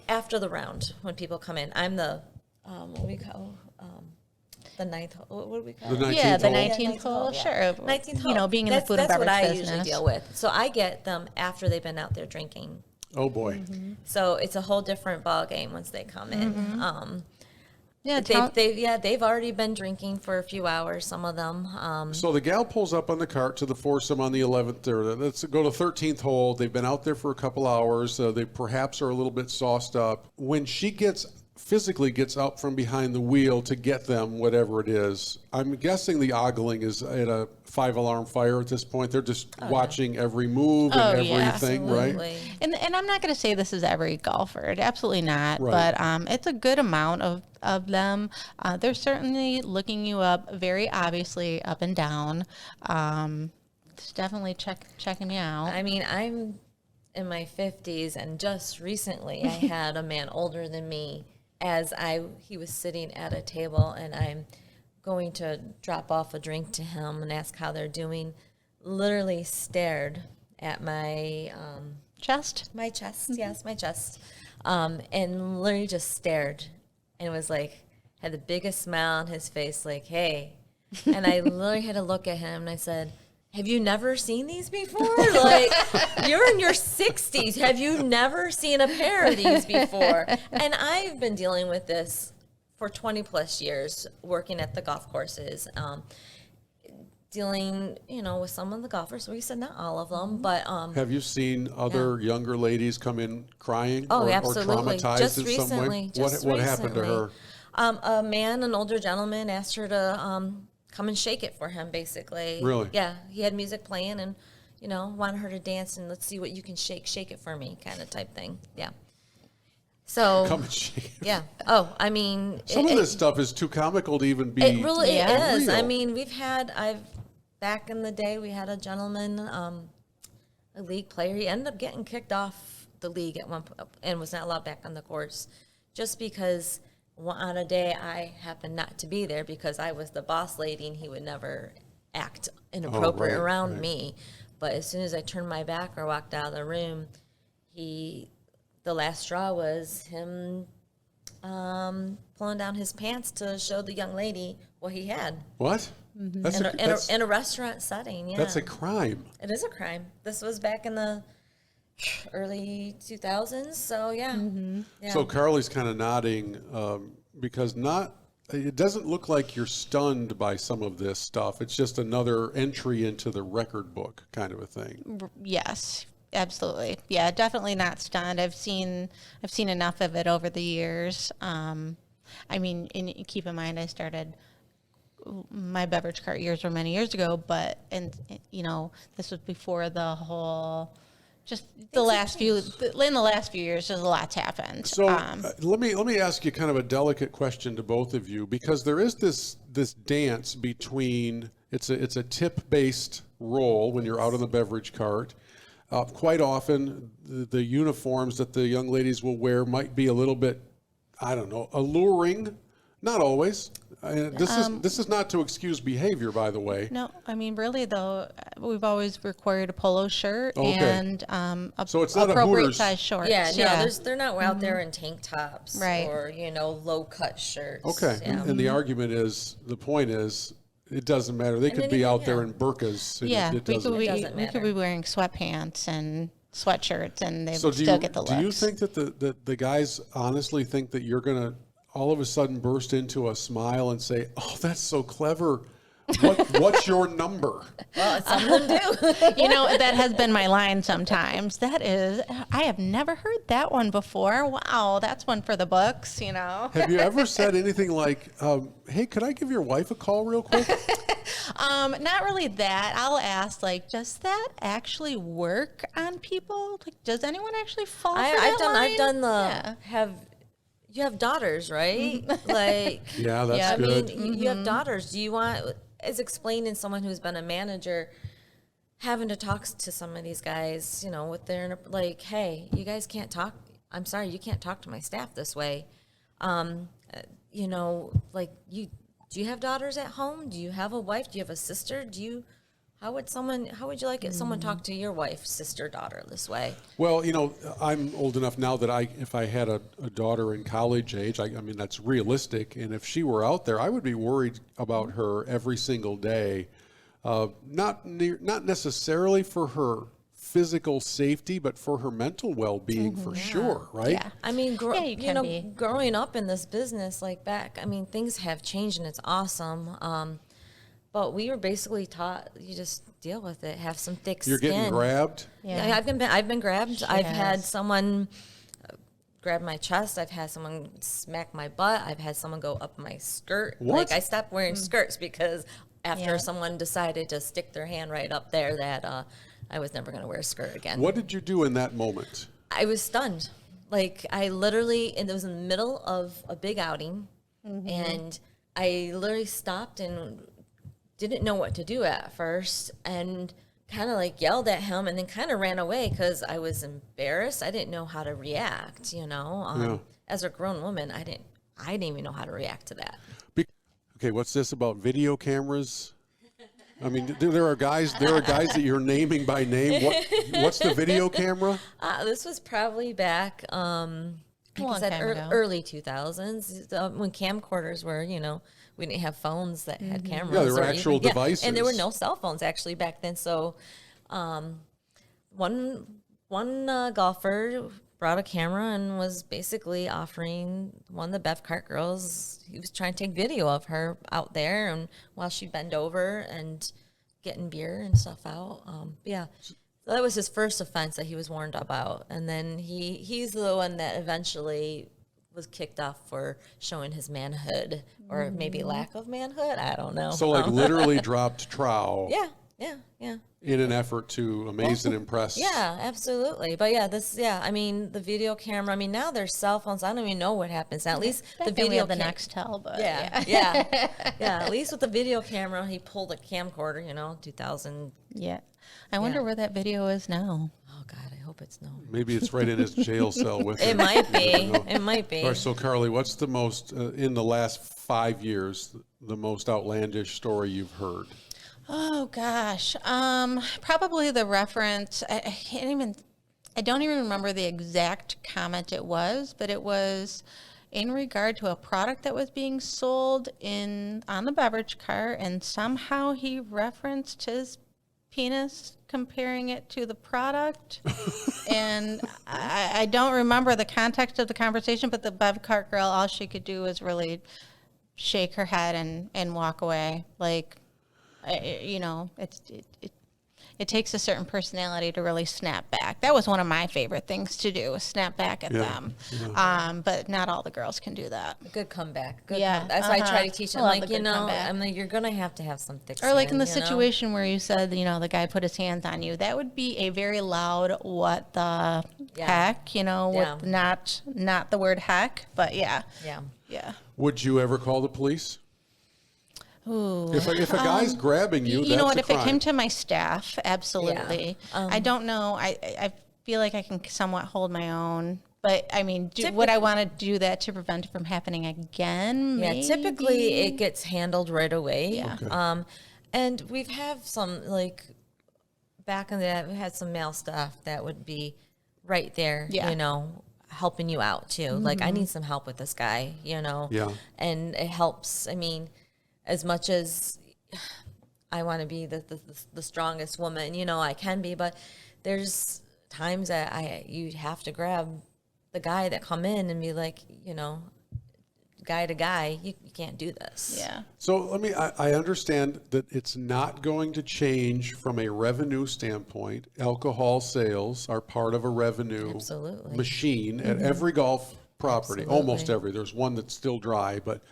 after the round when people come in. I'm the what do we call the ninth? What do we call it? The 19th Yeah, the hole. 19th hole. Yeah. Sure. 19th hole. You know, being in the food and beverage business. That's what I business. usually deal with. So I get them after they've been out there drinking. Oh boy. Mm-hmm. So it's a whole different ball game once they come in. Yeah, they've already been drinking for a few hours. Some of them. So the gal pulls up on the cart to the foursome on the 11th, or let's go to 13th hole. They've been out there for a couple hours. They perhaps are a little bit sauced up. When she physically gets up from behind the wheel to get them, whatever it is, I'm guessing the ogling is at a 5-alarm fire at this point. They're just watching every move and everything, right? And I'm not going to say this is every golfer. Absolutely not. Right. But it's a good amount of them. They're certainly looking you up, very obviously up and down. It's definitely checking you out. I mean, I'm in my 50s, and just recently I had a man older than me he was sitting at a table, and I'm going to drop off a drink to him and ask how they're doing, literally stared at my chest? My chest, yes, my chest. And literally just stared, and it was like, had the biggest smile on his face, like, hey. And I literally had to look at him, and I said, have you never seen these before? Like, you're in your 60s. Have you never seen a pair of these before? And I've been dealing with this for 20 plus years, working at the golf courses, dealing, with some of the golfers. We said not all of them, but have you seen other younger ladies come in crying or absolutely. traumatized Just in recently, some way? What happened to her? A man, an older gentleman, asked her to come and shake it for him, basically. Really? Yeah. He had music playing and, wanted her to dance and let's see what you can shake it for me kind of type thing. Yeah. So. Come and shake it. Yeah. Oh, I mean. Some of this stuff is too comical to even be. It really is. Real. I mean, back in the day, we had a gentleman, a league player. He ended up getting kicked off the league at one point and was not allowed back on the course just because on a day I happened not to be there because I was the boss lady and he would never act inappropriate around me. But as soon as I turned my back or walked out of the room, the last straw was him pulling down his pants to show the young lady what he had. What? Mm-hmm. In a restaurant setting, yeah. That's a crime. It is a crime. This was back in the early 2000s, so yeah. Mm-hmm. Yeah. So Carly's kind of nodding because it doesn't look like you're stunned by some of this stuff. It's just another entry into the record book kind of a thing. Yes, absolutely. Yeah, definitely not stunned. I've seen enough of it over the years. I mean, keep in mind, I started my beverage cart years were many years ago, but this was before the whole. Just in the last few years, there's a lot's happened. So let me ask you kind of a delicate question to both of you, because there is this dance between it's a tip based role when you're out on the beverage cart. Quite often, the uniforms that the young ladies will wear might be a little bit, I don't know, alluring. Not always. This is not to excuse behavior, by the way. No, I mean, really, though, we've always required a polo shirt and so it's not appropriate size shorts. Yeah, they're not out there in tank tops right. or, low cut shirts. Okay, yeah. And the argument is, the point is, it doesn't matter. They could be out there in burqas. We could be wearing sweatpants and sweatshirts, and they would still get the looks. Do you think that the guys honestly think that you're going to all of a sudden burst into a smile and say, "Oh, that's so clever. What's your number?" Well, some of them do. That has been my line sometimes. I have never heard that one before. Wow, that's one for the books, Have you ever said anything like, "Hey, could I give your wife a call real quick?" Not really that. I'll ask, does that actually work on people? Does anyone actually fall for that line? I've done the you have daughters, right? Yeah, that's good. I mean, you have daughters. Do you want, as explained in someone who's been a manager, having to talk to some of these guys, with their, like, hey, you guys can't talk. I'm sorry, you can't talk to my staff this way. Like, do you have daughters at home? Do you have a wife? Do you have a sister? How would you like it? Someone talk to your wife, sister, daughter this way? Well, I'm old enough now that if I had a daughter in college age, I mean, that's realistic. And if she were out there, I would be worried about her every single day. Not necessarily for her physical safety, but for her mental well-being for sure, right? Yeah. I mean, growing up in this business, like back, I mean, things have changed and it's awesome. But we were basically taught you just deal with it, have some thick skin. You're getting grabbed? Yeah, I've been grabbed. I've had someone grab my chest. I've had someone smack my butt. I've had someone go up my skirt. What? Like, I stopped wearing skirts because after someone decided to stick their hand right up there that I was never going to wear a skirt again. What did you do in that moment? I was stunned. Like, I literally, and it was in the middle of a big outing, and I literally stopped and didn't know what to do at first, and kind of like yelled at him and then kind of ran away because I was embarrassed. I didn't know how to react, As a grown woman, I didn't even know how to react to that. Okay, what's this about video cameras? I mean, there are guys that you're naming by name. What's the video camera? This was probably back, early 2000s, when camcorders were, we didn't have phones that had cameras. Yeah, there were actual devices. And there were no cell phones actually back then. So one golfer brought a camera and was basically offering one of the Bev Cart girls, he was trying to take video of her out there and while she'd bend over and getting beer and stuff out. So that was his first offense that he was warned about. And then he's the one that eventually was kicked off for showing his manhood or maybe lack of manhood. I don't know. So like literally dropped trowel. Yeah. In an effort to amaze and impress. Yeah, absolutely. But I mean, the video camera, now there's cell phones. I don't even know what happens now. At least the video, the Nextel, but at least with the video camera, he pulled a camcorder, 2000. Yeah. I wonder where that video is now. Oh God, I hope it's no. Maybe it's right in his jail cell with him. It might be. It might be. All right, so Carly, what's the most, in the last 5 years, the most outlandish story you've heard? Oh gosh, probably the reference. I don't even remember the exact comment it was, but it was in regard to a product that was being sold on the beverage cart, and somehow he referenced his penis, comparing it to the product. And I don't remember the context of the conversation, but the Bev Cart girl, all she could do was really shake her head and walk away. Like, it takes a certain personality to really snap back. That was one of my favorite things to do, was snap back at them. Yeah. But not all the girls can do that. Good comeback. That's why I try to teach them. Like, you're going to have some thick skin. Or like in the situation where you said, the guy put his hands on you, that would be a very loud, what the heck, with not the word heck, but yeah. Would you ever call the police? Ooh. If a guy's grabbing you, you know what? If crime. It came to my staff, absolutely. Yeah. I don't know. I feel like I can somewhat hold my own. But I mean, would I want to do that to prevent it from happening again? Maybe? Yeah, typically it gets handled right away. Yeah. Okay. And we've had some, like, back in the day, we had some male staff that would be right there, helping you out too. Mm-hmm. Like, I need some help with this guy, Yeah. And it helps. I mean, as much as I want to be the strongest woman, I can be, but there's times that you'd have to grab the guy that come in and be like, guy to guy, you can't do this. Yeah. So I understand that it's not going to change from a revenue standpoint. Alcohol sales are part of a revenue machine at every golf property, almost every. There's one that's still dry, but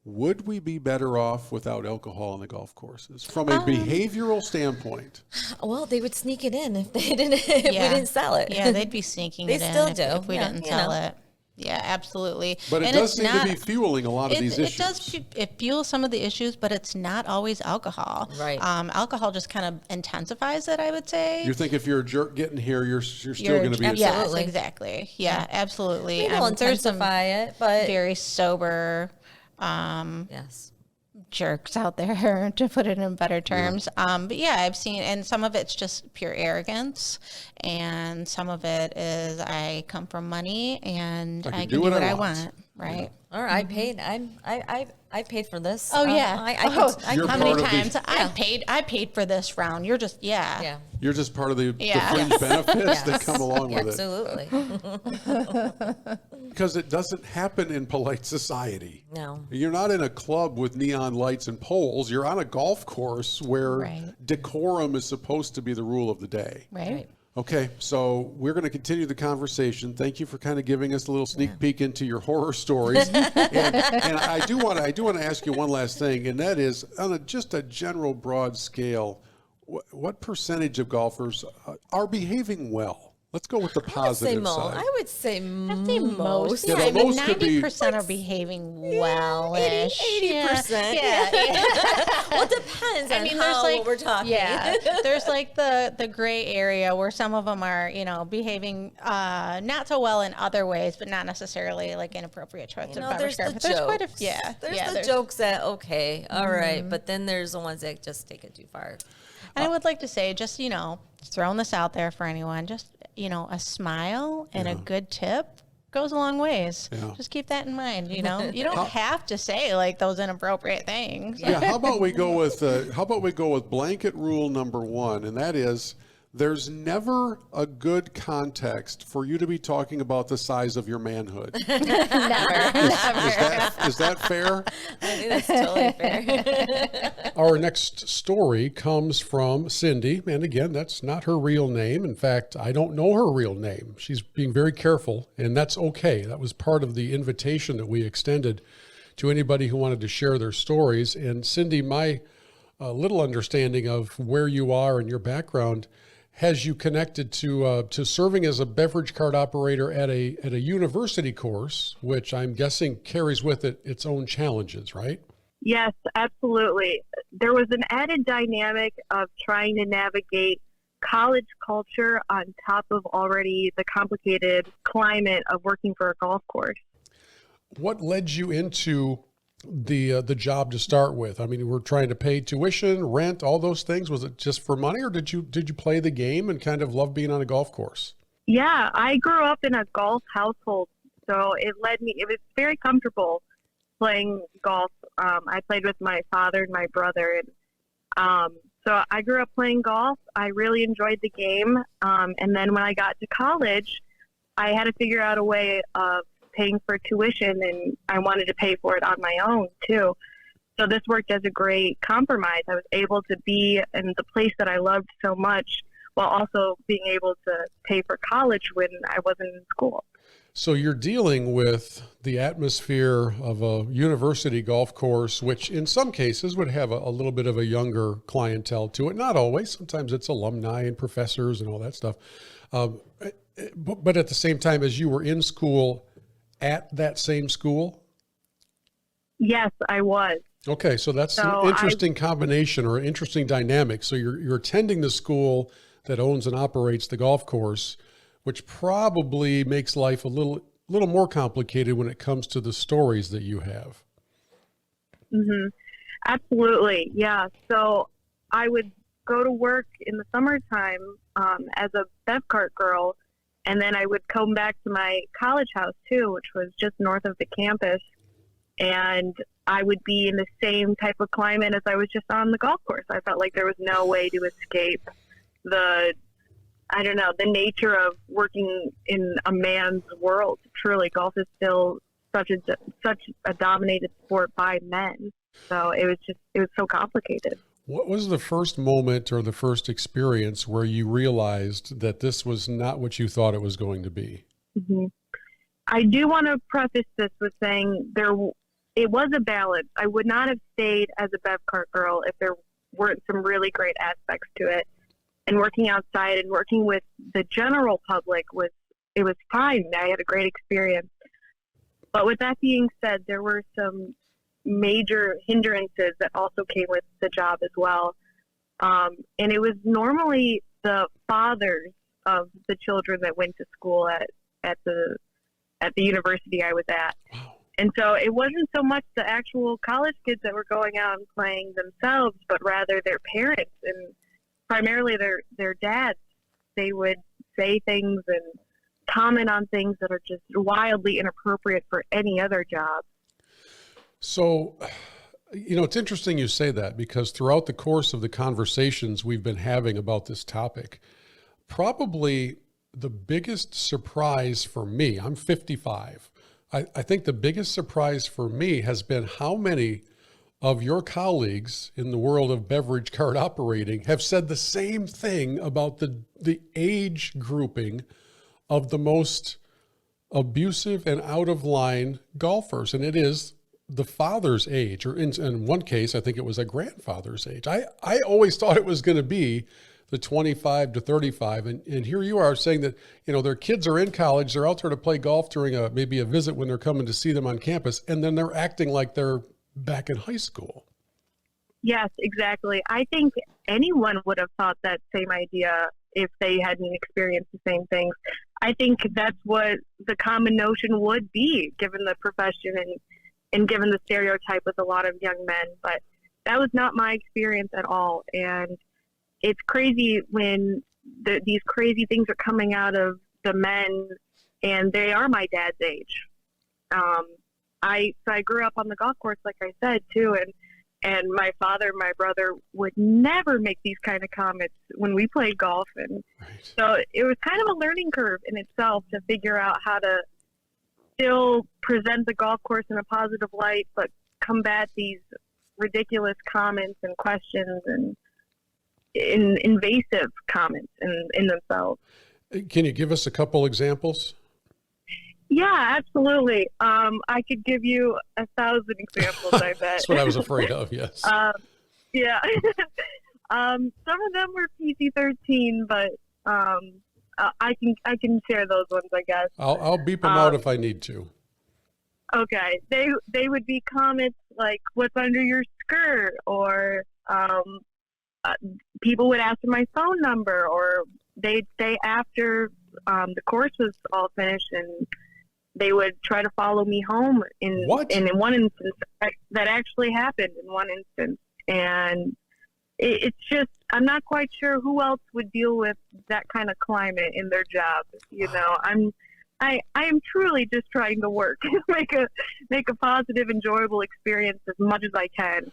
would we be better off without alcohol on the golf courses from a behavioral standpoint? Well, they would sneak it in if they didn't. If we didn't sell it. Yeah, they'd be sneaking it in. They still do if we didn't sell it. Yeah, absolutely. But it and does seem to be fueling a lot of these issues. It fuels some of the issues, but it's not always alcohol. Right. Alcohol just kind of intensifies it, I would say. You think if you're a jerk getting here, you're still going to be a Yes, exactly. Yeah, absolutely. It'll intensify it, but very sober yes, jerks out there, to put it in better terms. But yeah, I've seen, and some of it's just pure arrogance, and some of it is I come from money and I can do what I want. Right. Yeah. All right, I paid for this. Oh yeah. How many times I paid for this round? You're just You're just part of the fringe benefits that come along with Absolutely. it. Because it doesn't happen in polite society. No. You're not in a club with neon lights and poles. You're on a golf course where decorum is supposed to be the rule of the day. Right. Okay, so we're going to continue the conversation. Thank you for kind of giving us a little sneak peek into your horror stories. and I do want to ask you one last thing, and that is on just a general broad scale, what percentage of golfers are behaving well? Let's go with the positive side. I would say most. Yeah, I mean, most could be 90% are behaving well-ish. 80%. Yeah. Well, it depends on what we're talking. Yeah, there's like the gray area where some of them are, behaving not so well in other ways, but not necessarily like inappropriate choice of beverage. There's quite a few. There's the jokes that all right, but then there's the ones that just take it too far. And I would like to say, just throwing this out there for anyone, just a smile and a good tip goes a long ways. Yeah. Just keep that in mind. You don't have to say like those inappropriate things. Yeah. How about we go with blanket rule number 1, and that is there's never a good context for you to be talking about the size of your manhood. Never. Is that fair? I think that's totally fair. Our next story comes from Cindy, and again, that's not her real name. In fact, I don't know her real name. She's being very careful, and that's okay. That was part of the invitation that we extended to anybody who wanted to share their stories. And Cindy, my little understanding of where you are and your background has you connected to serving as a beverage cart operator at a university course, which I'm guessing carries with it its own challenges, right? Yes, absolutely. There was an added dynamic of trying to navigate college culture on top of already the complicated climate of working for a golf course. What led you into the job to start with? I mean, you were trying to pay tuition, rent, all those things. Was it just for money, or did you play the game and kind of love being on a golf course? Yeah, I grew up in a golf household, so it was very comfortable playing golf. I played with my father and my brother, and so I grew up playing golf. I really enjoyed the game, and then when I got to college, I had to figure out a way of paying for tuition, and I wanted to pay for it on my own too. So this worked as a great compromise. I was able to be in the place that I loved so much while also being able to pay for college when I wasn't in school. So you're dealing with the atmosphere of a university golf course, which in some cases would have a little bit of a younger clientele to it. Not always. Sometimes it's alumni and professors and all that stuff. But at the same time, as you were in school at that same school? Yes, I was. Okay, so that's an interesting combination or an interesting dynamic. So you're attending the school that owns and operates the golf course, which probably makes life a little more complicated when it comes to the stories that you have. Mm-hmm. Absolutely, yeah. So I would go to work in the summertime as a bev cart girl, and then I would come back to my college house too, which was just north of the campus. And I would be in the same type of climate as I was just on the golf course. I felt like there was no way to escape the nature of working in a man's world. Truly, golf is still such a dominated sport by men. So it was so complicated. What was the first moment or the first experience where you realized that this was not what you thought it was going to be? Mm-hmm. I do want to preface this with saying it was a balance. I would not have stayed as a bev cart girl if there weren't some really great aspects to it. And working outside and working with the general public was fine. I had a great experience. But with that being said, there were some major hindrances that also came with the job as well. And it was normally the fathers of the children that went to school at the university I was at. And so it wasn't so much the actual college kids that were going out and playing themselves, but rather their parents and primarily their dads. They would say things and comment on things that are just wildly inappropriate for any other job. So, it's interesting you say that, because throughout the course of the conversations we've been having about this topic, probably the biggest surprise for me, I'm 55. I think the biggest surprise for me has been how many of your colleagues in the world of beverage cart operating have said the same thing about the age grouping of the most abusive and out of line golfers. And it is the father's age, or in one case, I think it was a grandfather's age. I always thought it was going to be the 25 to 35. And here you are saying that, their kids are in college, they're out there to play golf during maybe a visit when they're coming to see them on campus, and then they're acting like they're back in high school. Yes, exactly. I think anyone would have thought that same idea if they hadn't experienced the same things. I think that's what the common notion would be, given the profession and given the stereotype with a lot of young men. But that was not my experience at all. And it's crazy when these crazy things are coming out of the men, and they are my dad's age. I grew up on the golf course, like I said, too, and my father and my brother would never make these kind of comments when we played golf. And so it was kind of a learning curve in itself to figure out how to still present the golf course in a positive light, but combat these ridiculous comments and questions and invasive comments in themselves. Can you give us a couple examples? Yeah, absolutely. I could give you 1,000 examples, I bet. That's what I was afraid of, yes. Yeah. Some of them were PG-13, but I can share those ones, I guess. I'll beep them out if I need to. Okay. They would be comments like, "What's under your skirt?" Or people would ask for my phone number, or they'd say after the course was all finished, and they would try to follow me home in one instance. That actually happened in one instance. And it's just, I'm not quite sure who else would deal with that kind of climate in their job. I am truly just trying to work, make a positive, enjoyable experience as much as I can.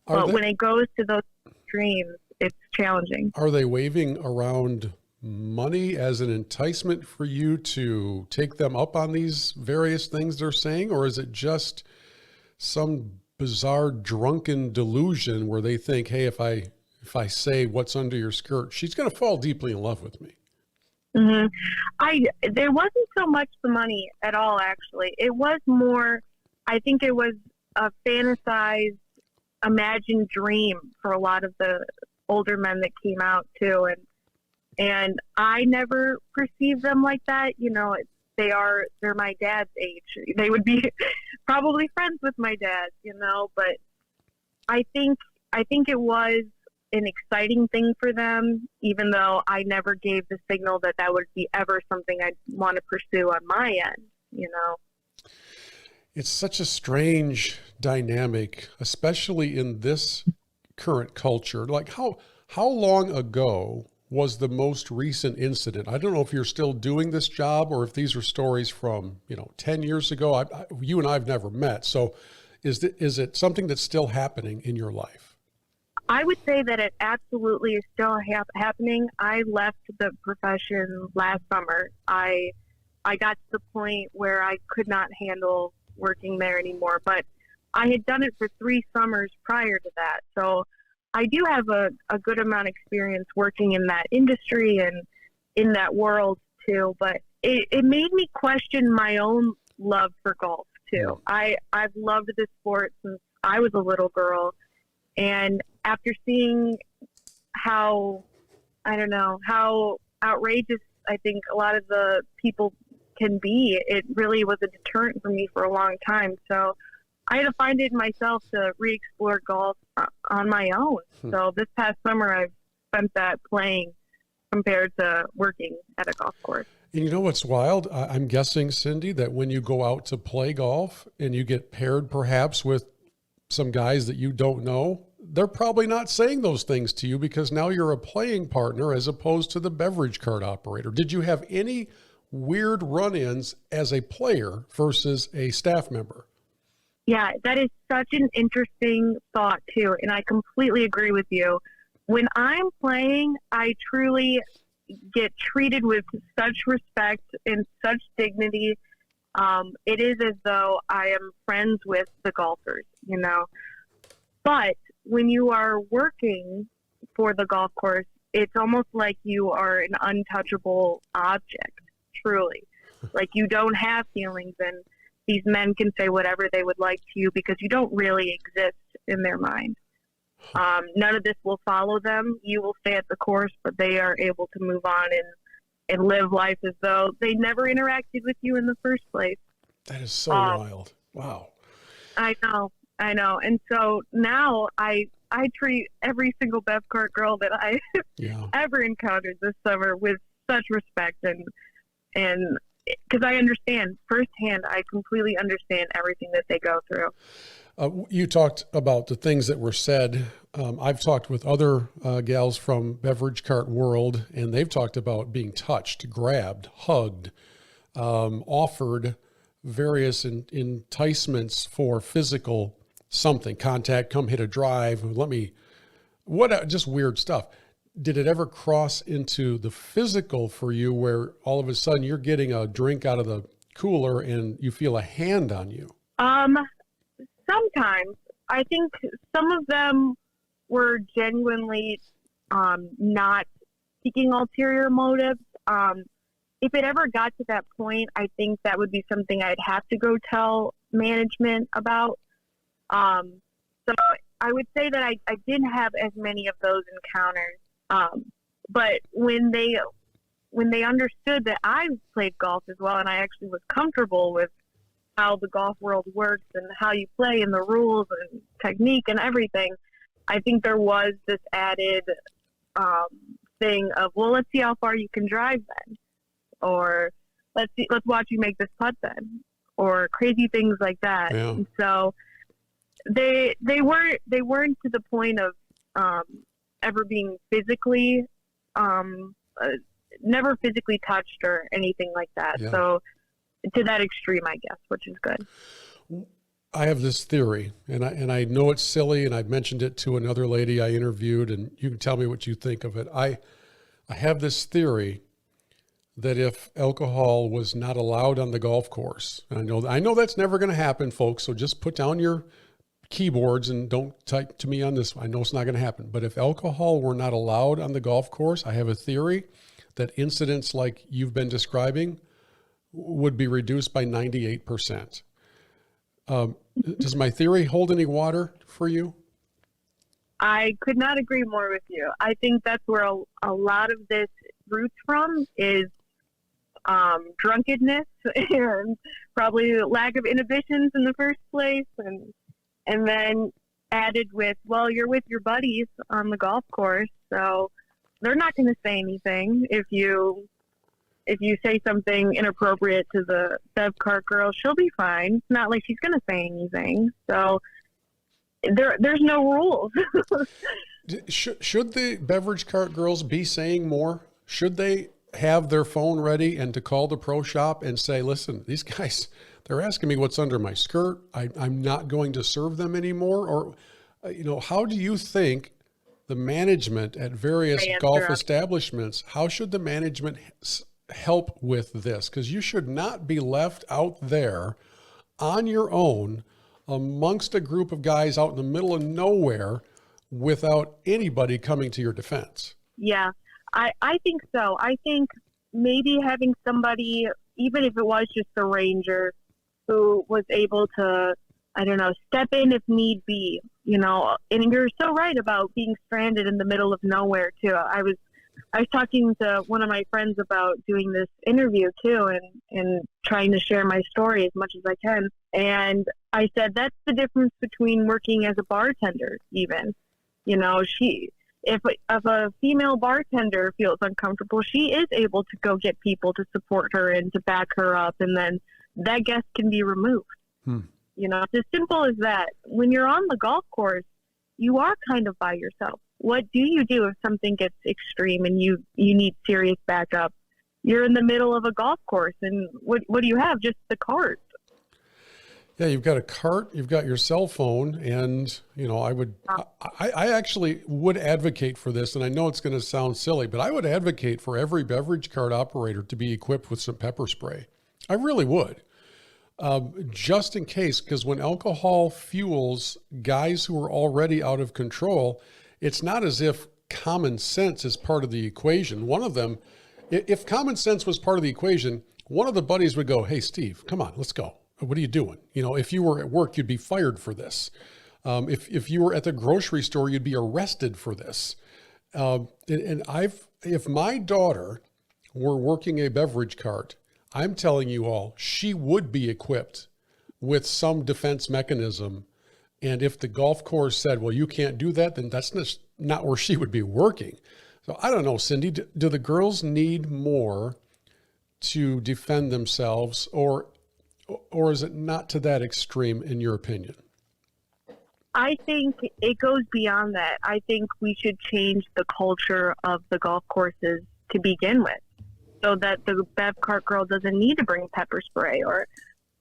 But when it goes to those extremes, it's challenging. Are they waving around money as an enticement for you to take them up on these various things they're saying? Or is it just some bizarre drunken delusion where they think, hey, if I say what's under your skirt, she's going to fall deeply in love with me? Mm-hmm. There wasn't so much the money at all, actually. It was more, I think it was a fantasized, imagined dream for a lot of the older men that came out too. And I never perceived them like that. They're my dad's age. They would be probably friends with my dad, but I think it was an exciting thing for them, even though I never gave the signal that would be ever something I'd want to pursue on my end, It's such a strange dynamic, especially in this current culture. Like how long ago was the most recent incident? I don't know if you're still doing this job or if these are stories from, 10 years ago. You and I have never met. So is it something that's still happening in your life? I would say that it absolutely is still happening. I left the profession last summer. I got to the point where I could not handle working there anymore, but I had done it for 3 summers prior to that. So I do have a good amount of experience working in that industry and in that world too, but it made me question my own love for golf too. I've loved this sport since I was a little girl, and after seeing how outrageous I think a lot of the people can be. It really was a deterrent for me for a long time. So I had to find it myself to re-explore golf on my own. So this past summer, I've spent that playing compared to working at a golf course. And you know what's wild? I'm guessing, Cindy, that when you go out to play golf and you get paired perhaps with some guys that you don't know, they're probably not saying those things to you because now you're a playing partner as opposed to the beverage cart operator. Did you have any weird run-ins as a player versus a staff member? Yeah, that is such an interesting thought too. And I completely agree with you. When I'm playing, I truly get treated with such respect and such dignity. It is as though I am friends with the golfers, you know. But when you are working for the golf course, it's almost like you are an untouchable object, truly. Like you don't have feelings, and these men can say whatever they would like to you because you don't really exist in their mind. None of this will follow them. You will stay at the course, but they are able to move on and live life as though they never interacted with you in the first place. That is so wild. Wow. I know. And so now I treat every single Bev Cart girl that I ever encountered this summer with such respect and because I understand firsthand, I completely understand everything that they go through. You talked about the things that were said. I've talked with other gals from Beverage Cart world, and they've talked about being touched, grabbed, hugged, offered various enticements for physical something, contact, come hit a drive, just weird stuff. Did it ever cross into the physical for you where all of a sudden you're getting a drink out of the cooler and you feel a hand on you? Sometimes. I think some of them were genuinely not seeking ulterior motives. If it ever got to that point, I think that would be something I'd have to go tell management about. So I would say that I didn't have as many of those encounters. But when they understood that I played golf as well, and I actually was comfortable with how the golf world works and how you play and the rules and technique and everything, I think there was this added thing of, well, let's see how far you can drive then, or let's watch you make this putt then, or crazy things like that. Yeah. And so they weren't to the point of ever being physically never physically touched or anything like that. Yeah. So to that extreme, I guess, which is good. I have this theory, and I know it's silly, and I've mentioned it to another lady I interviewed, and you can tell me what you think of it. I have this theory that if alcohol was not allowed on the golf course, and I know that's never going to happen, folks, so just put down your keyboards and don't type to me on this. I know it's not going to happen, but if alcohol were not allowed on the golf course, I have a theory that incidents like you've been describing would be reduced by 98%. Does my theory hold any water for you? I could not agree more with you. I think that's where a lot of this roots from is drunkenness and probably lack of inhibitions in the first place, and then added with, well, you're with your buddies on the golf course, so they're not going to say anything if you say something inappropriate to the Bev Cart girl. She'll be fine. It's not like she's going to say anything. So there's no rules. Should the Beverage Cart girls be saying more? Should they have their phone ready and to call the pro shop and say, listen, these guys, they're asking me what's under my skirt. I'm not going to serve them anymore. Or, how do you think the management at various golf establishments, how should the management help with this? Because you should not be left out there on your own amongst a group of guys out in the middle of nowhere without anybody coming to your defense. Yeah, I think so. I think maybe having somebody, even if it was just a ranger, who was able to, step in if need be, and you're so right about being stranded in the middle of nowhere too. I was I was talking to one of my friends about doing this interview too, and trying to share my story as much as I can. And I said, that's the difference between working as a bartender even. You know, if a female bartender feels uncomfortable, she is able to go get people to support her and to back her up, and then that guest can be removed. You know, it's as simple as that. When you're on the golf course, you are kind of by yourself. What do you do if something gets extreme and you need serious backup? You're in the middle of a golf course, and what do you have? Just the cart. Yeah, you've got a cart, you've got your cell phone, and, you know, I actually would advocate for this, and I know it's going to sound silly, but I would advocate for every beverage cart operator to be equipped with some pepper spray. I really would. Just in case, because when alcohol fuels guys who are already out of control, it's not as if common sense is part of the equation. One of them, if common sense was part of the equation, one of the buddies would go, hey, Steve, come on, let's go. What are you doing? You know, if you were at work, you'd be fired for this. If you were at the grocery store, you'd be arrested for this. If my daughter were working a beverage cart, I'm telling you all, she would be equipped with some defense mechanism. And if the golf course said, well, you can't do that, then that's not where she would be working. So I don't know, Cindy, do the girls need more to defend themselves, or is it not to that extreme in your opinion? I think it goes beyond that. I think we should change the culture of the golf courses to begin with, so that the bev cart girl doesn't need to bring pepper spray. Or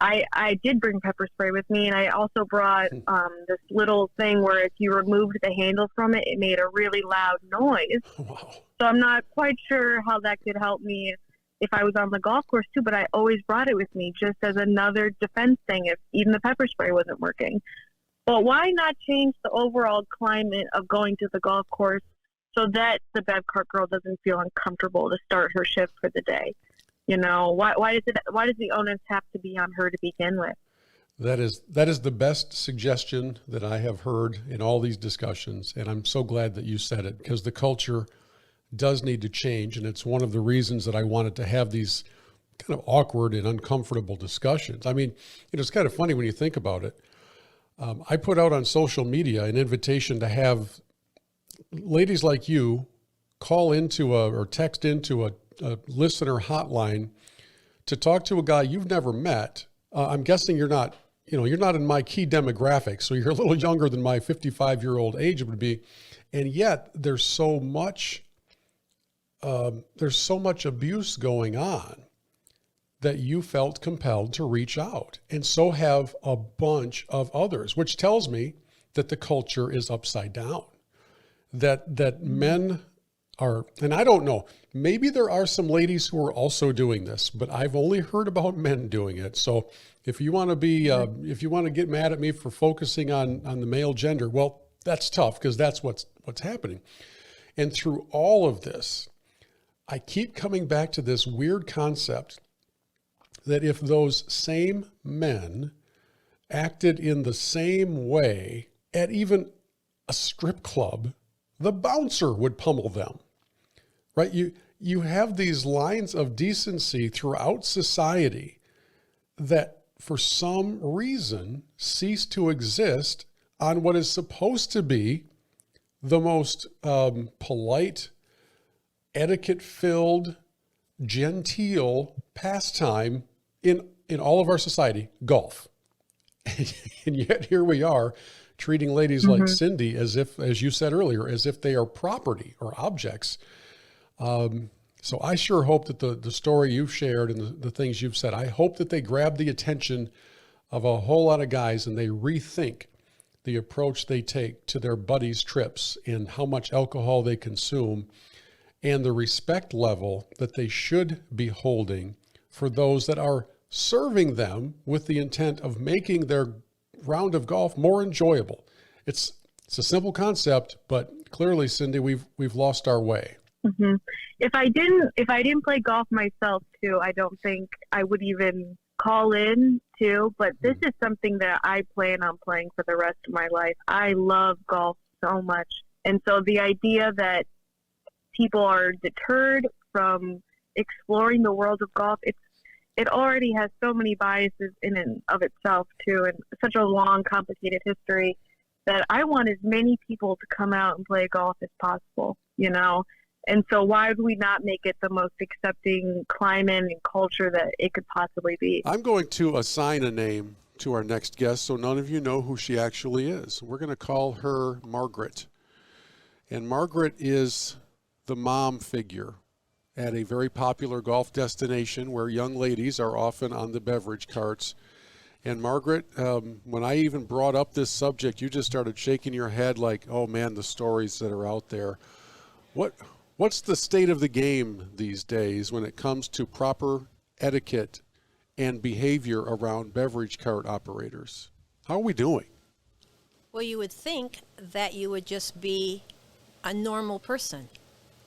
I did bring pepper spray with me, and I also brought this little thing where if you removed the handle from it, it made a really loud noise. Wow. So I'm not quite sure how that could help me if I was on the golf course too, but I always brought it with me just as another defense thing if even the pepper spray wasn't working. But why not change the overall climate of going to the golf course so that the bev cart girl doesn't feel uncomfortable to start her shift for the day? You know, why does the onus have to be on her to begin with? That is the best suggestion that I have heard in all these discussions, and I'm so glad that you said it, because the culture does need to change, and it's one of the reasons that I wanted to have these kind of awkward and uncomfortable discussions. I mean, you know, it's kind of funny when you think about it. I put out on social media an invitation to have ladies like you call into or text into a listener hotline to talk to a guy you've never met. I'm guessing you're not in my key demographic, so you're a little younger than my 55-year-old age would be, and yet there's so much abuse going on that you felt compelled to reach out, and so have a bunch of others, which tells me that the culture is upside down, that men are, and I don't know, maybe there are some ladies who are also doing this, but I've only heard about men doing it. So if you want to if you want to get mad at me for focusing on the male gender, well, that's tough, because that's what's happening. And through all of this, I keep coming back to this weird concept that if those same men acted in the same way at even a strip club, the bouncer would pummel them, right? You have these lines of decency throughout society that for some reason cease to exist on what is supposed to be the most polite, etiquette-filled, genteel pastime in all of our society, golf. And yet here we are treating ladies like Cindy as if, as you said earlier, as if they are property or objects. So I sure hope that the story you've shared and the things you've said, I hope that they grab the attention of a whole lot of guys and they rethink the approach they take to their buddies' trips and how much alcohol they consume and the respect level that they should be holding for those that are serving them with the intent of making their round of golf more enjoyable. It's a simple concept, but clearly, Cindy, we've lost our way. Mm-hmm. If I didn't play golf myself too, I don't think I would even call in too. But this is something that I plan on playing for the rest of my life. I love golf so much, and so the idea that people are deterred from exploring the world of golf. It already has so many biases in and of itself too, and such a long, complicated history that I want as many people to come out and play golf as possible, you know? And so why would we not make it the most accepting climate and culture that it could possibly be? I'm going to assign a name to our next guest so none of you know who she actually is. We're going to call her Margaret. And Margaret is the mom figure at a very popular golf destination where young ladies are often on the beverage carts. And Margaret, when I even brought up this subject, you just started shaking your head like, oh man, the stories that are out there. What's the state of the game these days when it comes to proper etiquette and behavior around beverage cart operators? How are we doing? Well, you would think that you would just be a normal person.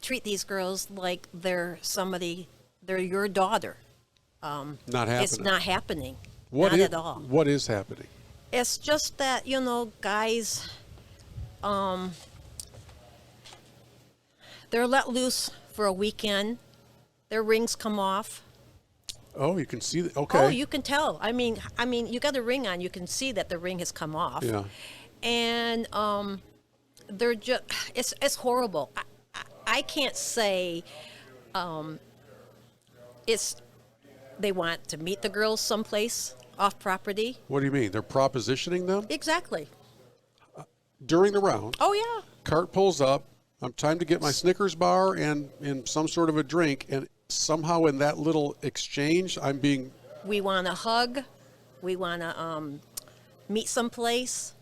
Treat these girls like they're your daughter. Not happening. It's not happening. Not at all. What is happening? It's just that, guys, they're let loose for a weekend. Their rings come off. Oh, you can see that. Okay. Oh, you can tell. I mean, you got a ring on. You can see that the ring has come off. Yeah. And they're just, it's horrible. I can't say they want to meet the girls someplace off property. What do you mean? They're propositioning them? Exactly. During the round. Oh, yeah. Cart pulls up. I'm time to get my Snickers bar and some sort of a drink. And somehow in that little exchange, We want to hug. We want to meet someplace.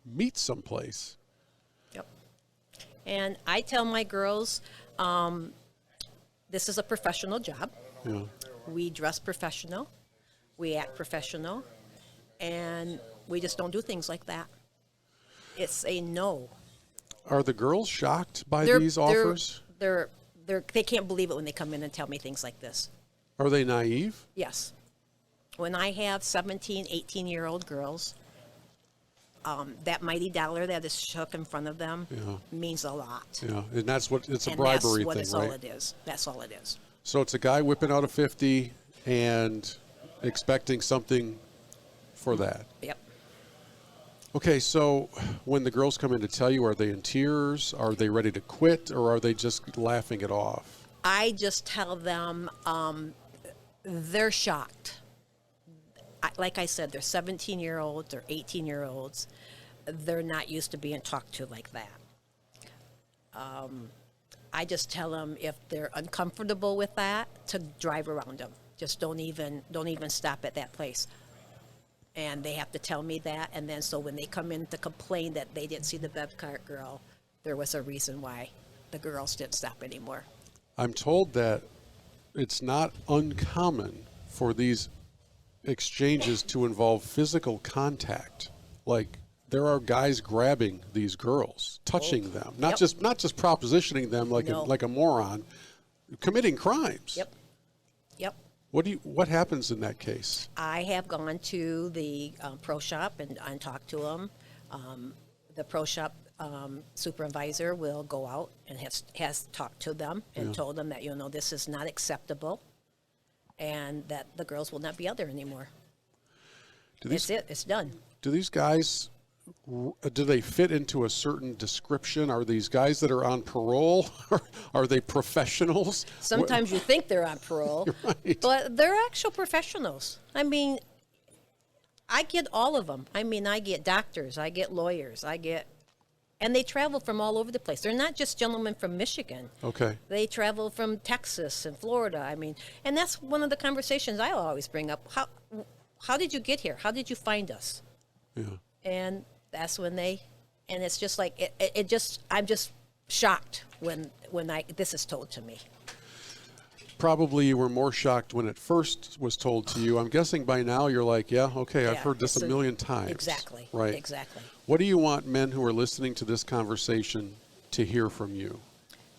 Meet someplace? Yep. And I tell my girls, this is a professional job. Yeah. We dress professional. We act professional. And we just don't do things like that. It's a no. Are the girls shocked by these offers? They can't believe it when they come in and tell me things like this. Are they naive? Yes. When I have 17, 18-year-old girls, that mighty dollar that is shook in front of them means a lot. Yeah, and it's a and bribery that's thing, right? all it is. That's all it is. So it's a guy whipping out a 50 and expecting something for that. Yep. Okay, so when the girls come in to tell you, are they in tears? Are they ready to quit? Or are they just laughing it off? I just tell them they're shocked. Like I said, they're 17-year-olds, they're 18-year-olds. They're not used to being talked to like that. I just tell them if they're uncomfortable with that, to drive around them. Just don't even stop at that place. And they have to tell me that, and then so when they come in to complain that they didn't see the Bev Cart girl, there was a reason why the girls didn't stop anymore. I'm told that it's not uncommon for these exchanges to involve physical contact. Like there are guys grabbing these girls, touching them, not just propositioning them like a moron, committing crimes. Yep. What happens in that case? I have gone to the pro shop and talked to them. The pro shop supervisor will go out and has talked to them and told them that this is not acceptable, and that the girls will not be out there anymore. That's it. It's done. Do these guys? Do they fit into a certain description? Are these guys that are on parole? Are they professionals? Sometimes you think they're on parole, right. But they're actual professionals. I mean, I get all of them. I mean, I get doctors, I get lawyers, and they travel from all over the place. They're not just gentlemen from Michigan. Okay. They travel from Texas and Florida. I mean, and that's one of the conversations I always bring up. How did you get here? How did you find us? Yeah. And that's when and it's just like I'm just shocked when this is told to me. Probably you were more shocked when it first was told to you. I'm guessing by now you're like, I've heard this a million times. Exactly. Right. Exactly. What do you want men who are listening to this conversation to hear from you?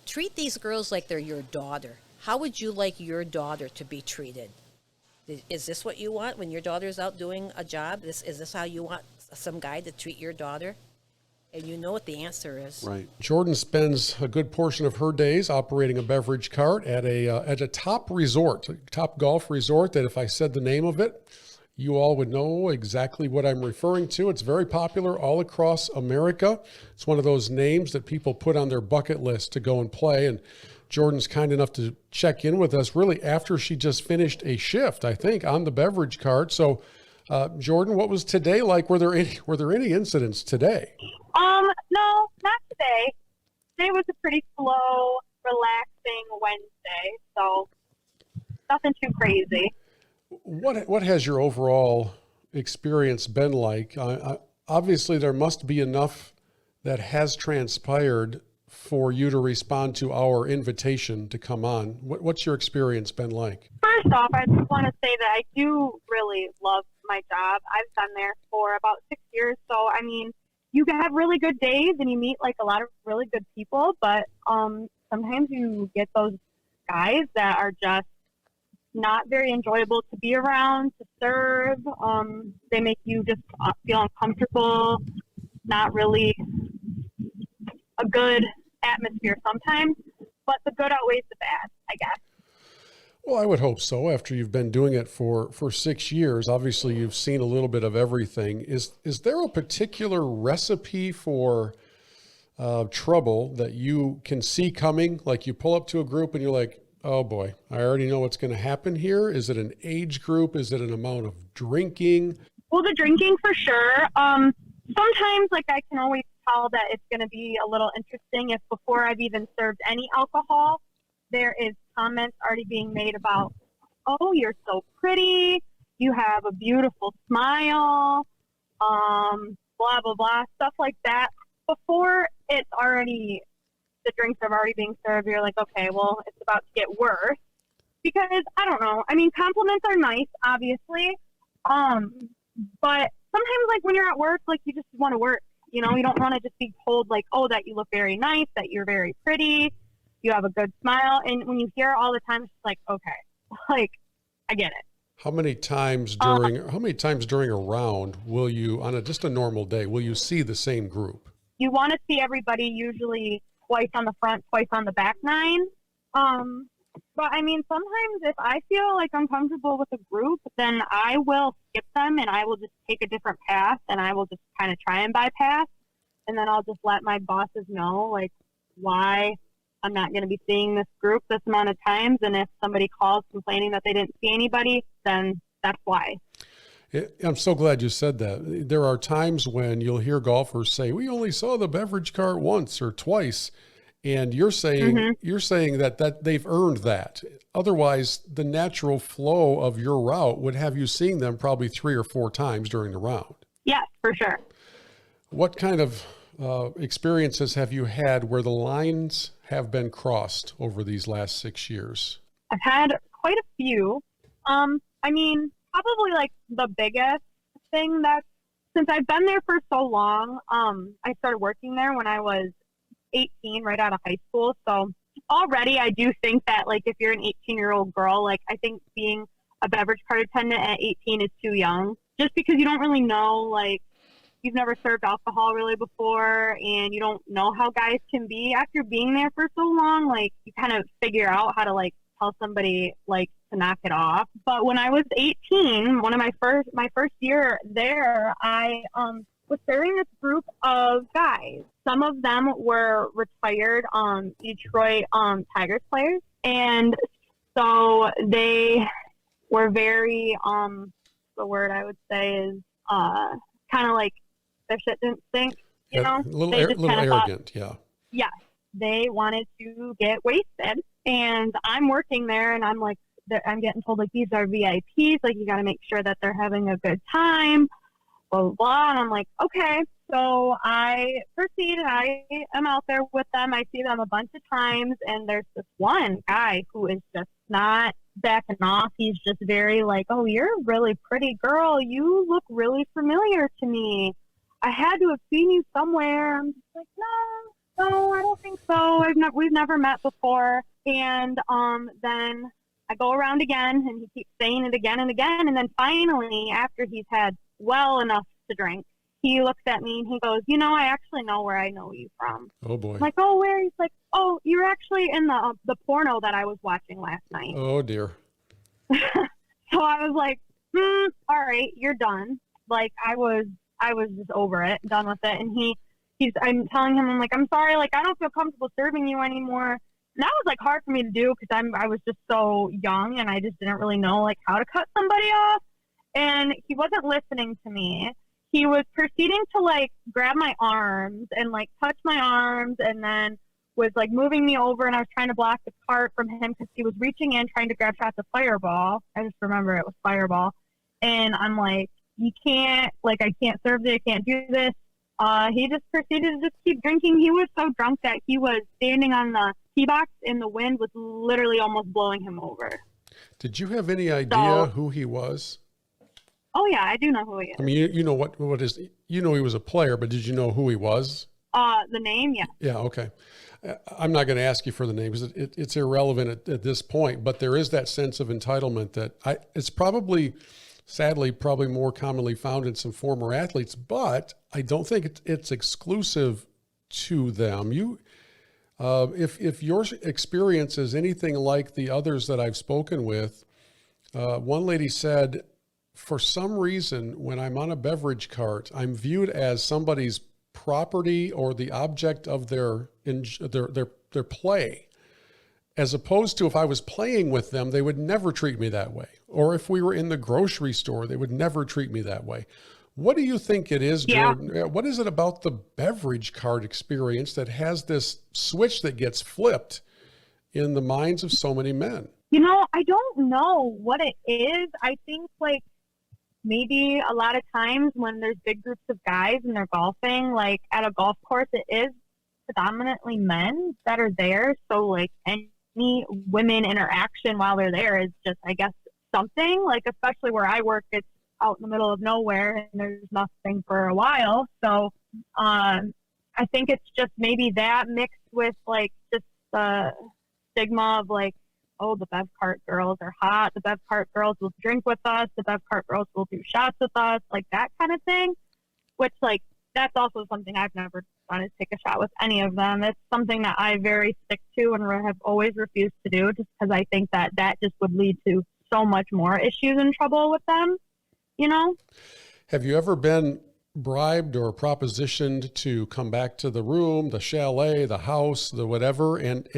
Treat these girls like they're your daughter. How would you like your daughter to be treated? Is this what you want when your daughter's out doing a job? Is this how you want some guy to treat your daughter? and you know what the answer is. Right. Jordyn spends a good portion of her days operating a beverage cart at a top resort, a top golf resort that if I said the name of it, you all would know exactly what I'm referring to. It's very popular all across America. It's one of those names that people put on their bucket list to go and play. And Jordyn's kind enough to check in with us really after she just finished a shift, I think, on the beverage cart. So, Jordyn, what was today like? Were there any incidents today? No, not today. Today was a pretty slow, relaxing Wednesday, so nothing too crazy. What has your overall experience been like? Obviously, there must be enough that has transpired for you to respond to our invitation to come on. What's your experience been like? First off, I just want to say that I do really love my job. I've been there for about 6 years, so I mean, you can have really good days and you meet like a lot of really good people, but sometimes you get those guys that are just not very enjoyable to be around, to serve. They make you just feel uncomfortable, not really a good atmosphere sometimes, but the good outweighs the bad, I guess. Well, I would hope so. After you've been doing it for 6 years, obviously you've seen a little bit of everything. Is there a particular recipe for trouble that you can see coming? Like you pull up to a group and you're like, oh boy, I already know what's going to happen here. Is it an age group? Is it an amount of drinking? Well, the drinking for sure. Sometimes, like, I can always tell that it's going to be a little interesting if before I've even served any alcohol, there is comments already being made about, oh, you're so pretty, you have a beautiful smile, blah, blah, blah, stuff like that. Before it's already, the drinks are already being served, you're like, okay, well, it's about to get worse. Because, I don't know, I mean, compliments are nice, obviously, but sometimes, like, when you're at work, like, you just want to work, you know, you don't want to just be told, like, oh, that you look very nice, that you're very pretty, you have a good smile, and when you hear it all the time, it's like, okay, like, I get it. How many times during a round will you, on just a normal day, will you see the same group? You want to see everybody usually twice on the front, twice on the back nine. But I mean, sometimes if I feel like uncomfortable with a group, then I will skip them and I will just take a different path and I will just kind of try and bypass. And then I'll just let my bosses know, like, why I'm not going to be seeing this group this amount of times. And if somebody calls complaining that they didn't see anybody, then that's why. I'm so glad you said that. There are times when you'll hear golfers say, we only saw the beverage cart once or twice. And you're saying that they've earned that. Otherwise, the natural flow of your route would have you seeing them probably 3 or 4 times during the round. Yeah, for sure. What kind of experiences have you had where the lines have been crossed over these last 6 years? I've had quite a few. I mean, probably like the biggest thing that, since I've been there for so long, I started working there when I was 18, right out of high school. So already I do think that, like, if you're an 18-year-old girl, like, I think being a beverage cart attendant at 18 is too young, just because you don't really know, like, you've never served alcohol really before and you don't know how guys can be. After being there for so long, like, you kind of figure out how to, like, tell somebody, like, to knock it off. But when I was 18, my first year there, I was serving this group of guys. Some of them were retired Detroit Tigers players, and so they were very the word I would say is kind of like their shit didn't stink, you know? A little arrogant, yeah. Yeah, they wanted to get wasted, and I'm working there, and I'm like, I'm getting told, like, these are VIPs, like, you got to make sure that they're having a good time, blah, blah, blah. And I'm like, okay. So I proceed and I am out there with them. I see them a bunch of times, and there's this one guy who is just not backing off. He's just very like, oh, you're a really pretty girl. You look really familiar to me. I had to have seen you somewhere. I'm just like, no, I don't think so. We've never met before. And then I go around again, and he keeps saying it again and again. And then finally, after he's had well enough to drink, he looks at me and he goes, you know, I actually know where I know you from. Oh, boy. I'm like, oh, where? He's like, oh, you're actually in the porno that I was watching last night. Oh, dear. So I was like, all right, you're done. Like, I was just over it, done with it. And I'm telling him, I'm like, I'm sorry, like, I don't feel comfortable serving you anymore. And that was, like, hard for me to do because I was just so young and I just didn't really know, like, how to cut somebody off. And he wasn't listening to me. He was proceeding to, like, grab my arms and, like, touch my arms and then was, like, moving me over, and I was trying to block the cart from him because he was reaching in trying to grab shots of Fireball. I just remember it was Fireball. And I'm like, you can't, like, I can't serve this, I can't do this. He just proceeded to just keep drinking. He was so drunk that he was standing on the tee box and the wind was literally almost blowing him over. Did you have any idea who he was? Oh, yeah, I do know who he is. I mean, you know what is, you know he was a player, but did you know who he was? The name, yeah. Yeah, okay. I'm not going to ask you for the name because it's irrelevant at this point, but there is that sense of entitlement that it's probably, sadly, probably more commonly found in some former athletes, but I don't think it's exclusive to them. If your experience is anything like the others that I've spoken with, one lady said, for some reason, when I'm on a beverage cart, I'm viewed as somebody's property or the object of their play, as opposed to if I was playing with them, they would never treat me that way. Or if we were in the grocery store, they would never treat me that way. What do you think it is, Jordyn? What is it about the beverage cart experience that has this switch that gets flipped in the minds of so many men? You know, I don't know what it is. I think, like, maybe a lot of times when there's big groups of guys and they're golfing, like at a golf course, it is predominantly men that are there. So, like, any women interaction while they're there is just, I guess, something. Like, especially where I work, it's out in the middle of nowhere and there's nothing for a while. So I think it's just maybe that mixed with, like, just the stigma of, like, oh, the Bev Cart girls are hot. The Bev Cart girls will drink with us. The Bev Cart girls will do shots with us, like that kind of thing, which, like, that's also something I've never wanted to take a shot with any of them. It's something that I very stick to and have always refused to do just because I think that just would lead to so much more issues and trouble with them, you know? Have you ever been bribed or propositioned to come back to the room, the chalet, the house, the whatever? And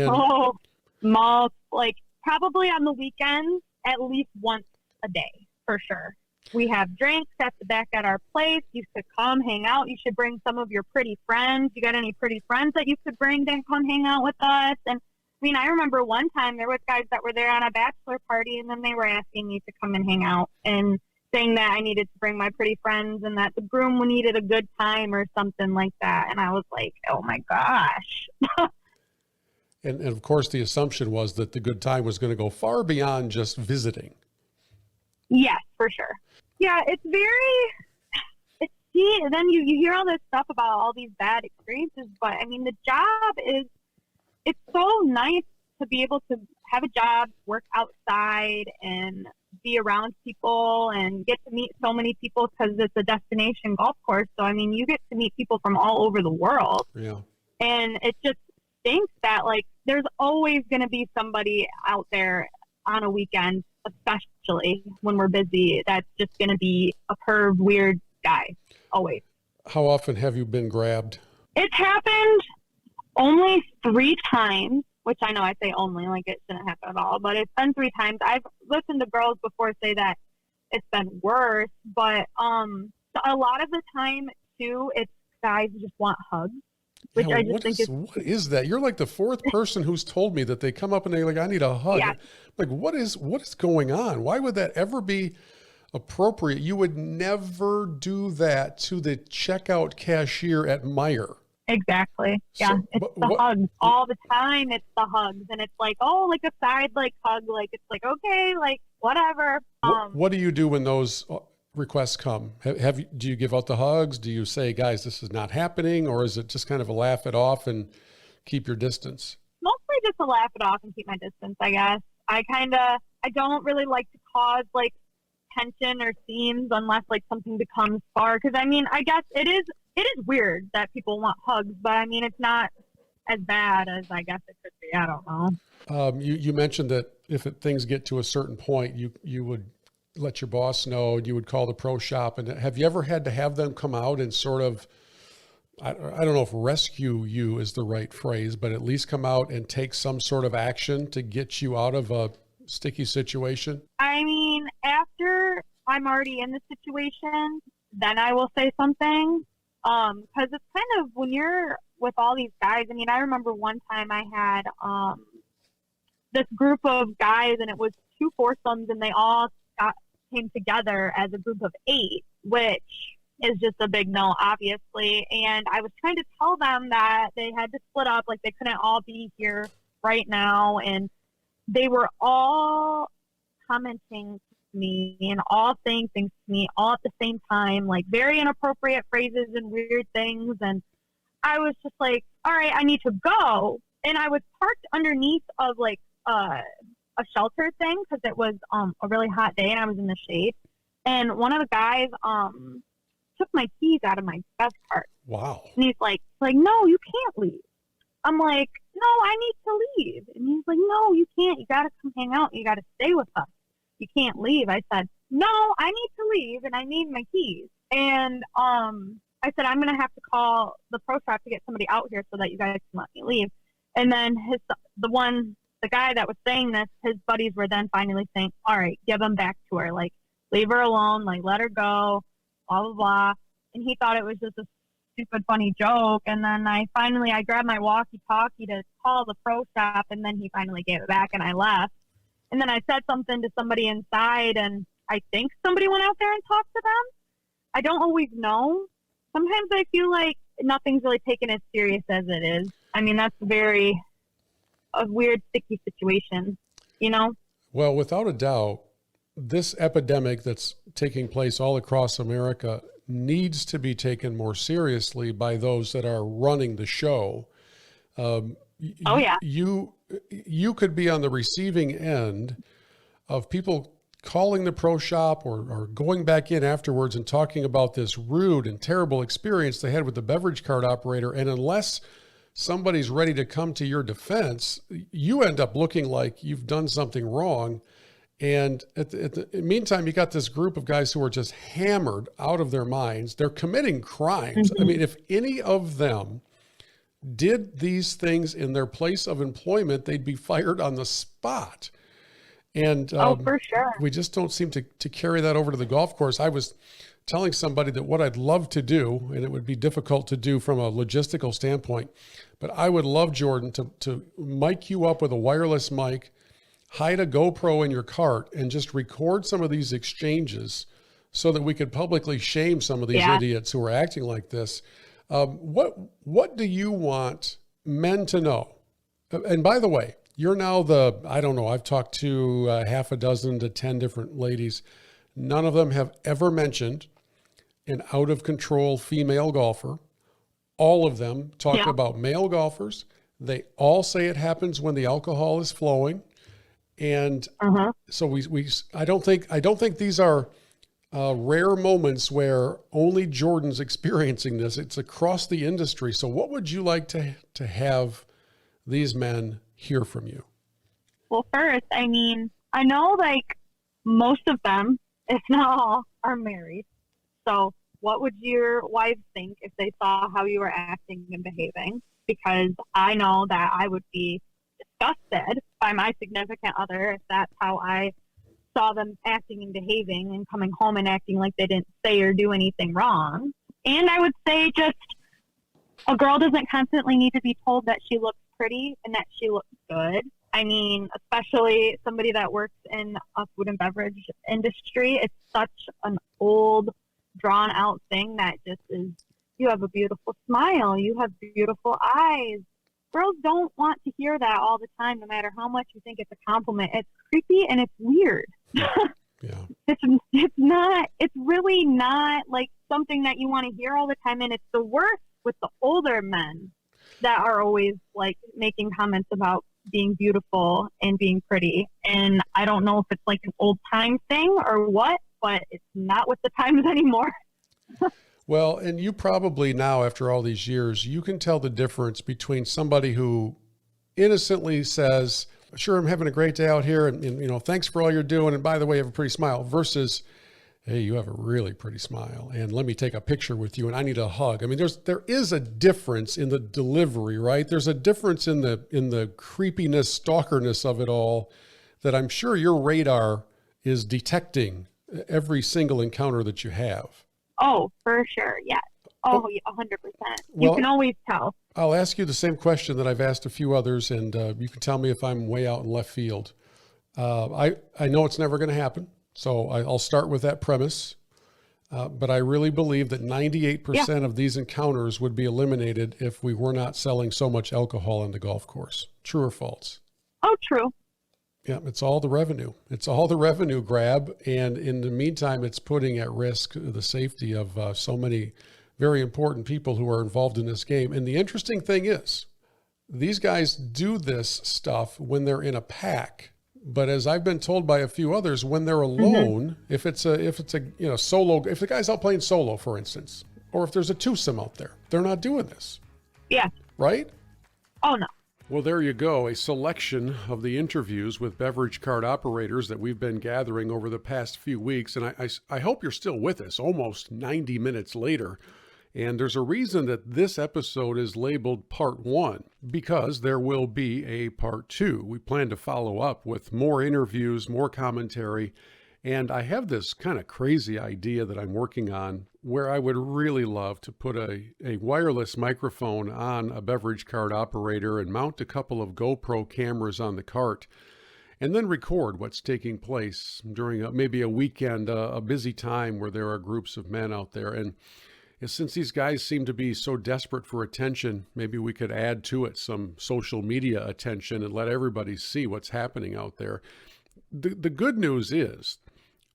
like, probably on the weekends, at least once a day, for sure. We have drinks at the back at our place. You should come hang out. You should bring some of your pretty friends. You got any pretty friends that you could bring to come hang out with us? And I mean, I remember one time there was guys that were there on a bachelor party, and then they were asking me to come and hang out and saying that I needed to bring my pretty friends and that the groom needed a good time or something like that. And I was like, oh my gosh. And of course, the assumption was that the good time was going to go far beyond just visiting. Yes, for sure. Yeah, then you hear all this stuff about all these bad experiences, but I mean, the job it's so nice to be able to have a job, work outside and be around people and get to meet so many people because it's a destination golf course. So, I mean, you get to meet people from all over the world. Yeah. And it just stinks that, like, there's always going to be somebody out there on a weekend, especially when we're busy, that's just going to be a perv, weird guy. Always. How often have you been grabbed? It's happened only 3 times, which I know I say only, like it shouldn't happen at all, but it's been 3 times. I've listened to girls before say that it's been worse, but a lot of the time, too, it's guys who just want hugs. Which I just think what is that? You're like the 4th person who's told me that they come up and they're like, I need a hug. Yeah. Like, what is going on? Why would that ever be appropriate? You would never do that to the checkout cashier at Meijer. Exactly. Yeah. So, it's the hugs all the time. It's the hugs. And it's like, oh, like a side, like, hug. Like, it's like, okay, like, whatever. What do you do when those requests come? Do you give out the hugs? Do you say, guys, this is not happening? Or is it just kind of a laugh it off and keep your distance? Mostly just to laugh it off and keep my distance, I guess. I don't really like to cause, like, tension or scenes unless like something becomes far. Because I mean, I guess it is weird that people want hugs, but I mean, it's not as bad as I guess it could be. I don't know. You mentioned that if things get to a certain point, you would let your boss know, you would call the pro shop. And have you ever had to have them come out and sort of, I don't know if rescue you is the right phrase, but at least come out and take some sort of action to get you out of a sticky situation? I mean, after I'm already in the situation, then I will say something. Because it's kind of when you're with all these guys. I mean, I remember one time I had this group of guys, and it was 2 foursomes, and they all came together as a group of 8, which is just a big no, obviously. And I was trying to tell them that they had to split up, like they couldn't all be here right now. And they were all commenting to me and all saying things to me all at the same time, like very inappropriate phrases and weird things. And I was just like, all right, I need to go. And I was parked underneath of like a shelter thing because it was a really hot day and I was in the shade. And one of the guys took my keys out of my best cart. Wow. And he's like, no, you can't leave. I'm like, no, I need to leave. And he's like, no, you can't. You got to come hang out. You got to stay with us. You can't leave. I said, no, I need to leave and I need my keys. And I said, I'm going to have to call the pro shop to get somebody out here so that you guys can let me leave. And then the guy that was saying this, his buddies were then finally saying, all right, give him back to her. Like, leave her alone. Like, let her go. Blah, blah, blah. And he thought it was just a stupid, funny joke. And then I grabbed my walkie-talkie to call the pro shop, and then he finally gave it back, and I left. And then I said something to somebody inside, and I think somebody went out there and talked to them. I don't always know. Sometimes I feel like nothing's really taken as serious as it is. I mean, that's a weird, sticky situation, you know? Well, without a doubt, this epidemic that's taking place all across America needs to be taken more seriously by those that are running the show. Yeah. You could be on the receiving end of people calling the pro shop or going back in afterwards and talking about this rude and terrible experience they had with the beverage cart operator. And unless somebody's ready to come to your defense, you end up looking like you've done something wrong. And in the meantime, you got this group of guys who are just hammered out of their minds. They're committing crimes. Mm-hmm. I mean, if any of them did these things in their place of employment, they'd be fired on the spot. And for sure. We just don't seem to carry that over to the golf course. I was telling somebody that what I'd love to do, and it would be difficult to do from a logistical standpoint, but I would love, Jordyn, to mic you up with a wireless mic, hide a GoPro in your cart, and just record some of these exchanges so that we could publicly shame some of these idiots who are acting like this. What do you want men to know? And by the way, you're now I've talked to half a dozen to 10 different ladies. None of them have ever mentioned an out of control female golfer. All of them talk about male golfers. They all say it happens when the alcohol is flowing. And so I don't think these are rare moments where only Jordyn's experiencing this. It's across the industry. So what would you like to have these men hear from you? Well, first, I mean, I know like most of them, if not all, are married. So what would your wives think if they saw how you were acting and behaving? Because I know that I would be disgusted by my significant other if that's how I saw them acting and behaving and coming home and acting like they didn't say or do anything wrong. And I would say just a girl doesn't constantly need to be told that she looks pretty and that she looks good. I mean, especially somebody that works in a food and beverage industry, it's such an old, drawn out thing that just is, you have a beautiful smile, you have beautiful eyes. Girls don't want to hear that all the time, no matter how much you think it's a compliment. It's creepy and it's weird. It's really not like something that you want to hear all the time. And it's the worst with the older men that are always like making comments about being beautiful and being pretty. And I don't know if it's like an old time thing or what, but it's not with the times anymore. Well, and you probably now, after all these years, you can tell the difference between somebody who innocently says, sure, I'm having a great day out here, and thanks for all you're doing, and by the way, you have a pretty smile, versus, hey, you have a really pretty smile, and let me take a picture with you, and I need a hug. I mean, there is a difference in the delivery, right? There's a difference in the creepiness, stalkerness of it all that I'm sure your radar is detecting every single encounter that you have. Oh, for sure, yes. Oh, 100%. Well, you can always tell. I'll ask you the same question that I've asked a few others, and you can tell me if I'm way out in left field. I know it's never going to happen, so I'll start with that premise. But I really believe that 98% of these encounters would be eliminated if we were not selling so much alcohol on the golf course. True or false? Oh, true. Yeah, it's all the revenue. It's all the revenue grab. And in the meantime, it's putting at risk the safety of so many very important people who are involved in this game. And the interesting thing is, these guys do this stuff when they're in a pack. But as I've been told by a few others, when they're alone, if it's a solo, if the guy's out playing solo, for instance, or if there's a twosome out there, they're not doing this. Yeah. Right? Oh, no. Well, there you go. A selection of the interviews with beverage cart operators that we've been gathering over the past few weeks. And I hope you're still with us almost 90 minutes later. And there's a reason that this episode is labeled Part 1, because there will be a Part 2. We plan to follow up with more interviews, more commentary, and I have this kind of crazy idea that I'm working on where I would really love to put a wireless microphone on a beverage cart operator and mount a couple of GoPro cameras on the cart, and then record what's taking place during maybe a weekend, a busy time where there are groups of men out there. And since these guys seem to be so desperate for attention, maybe we could add to it some social media attention and let everybody see what's happening out there. The good news is,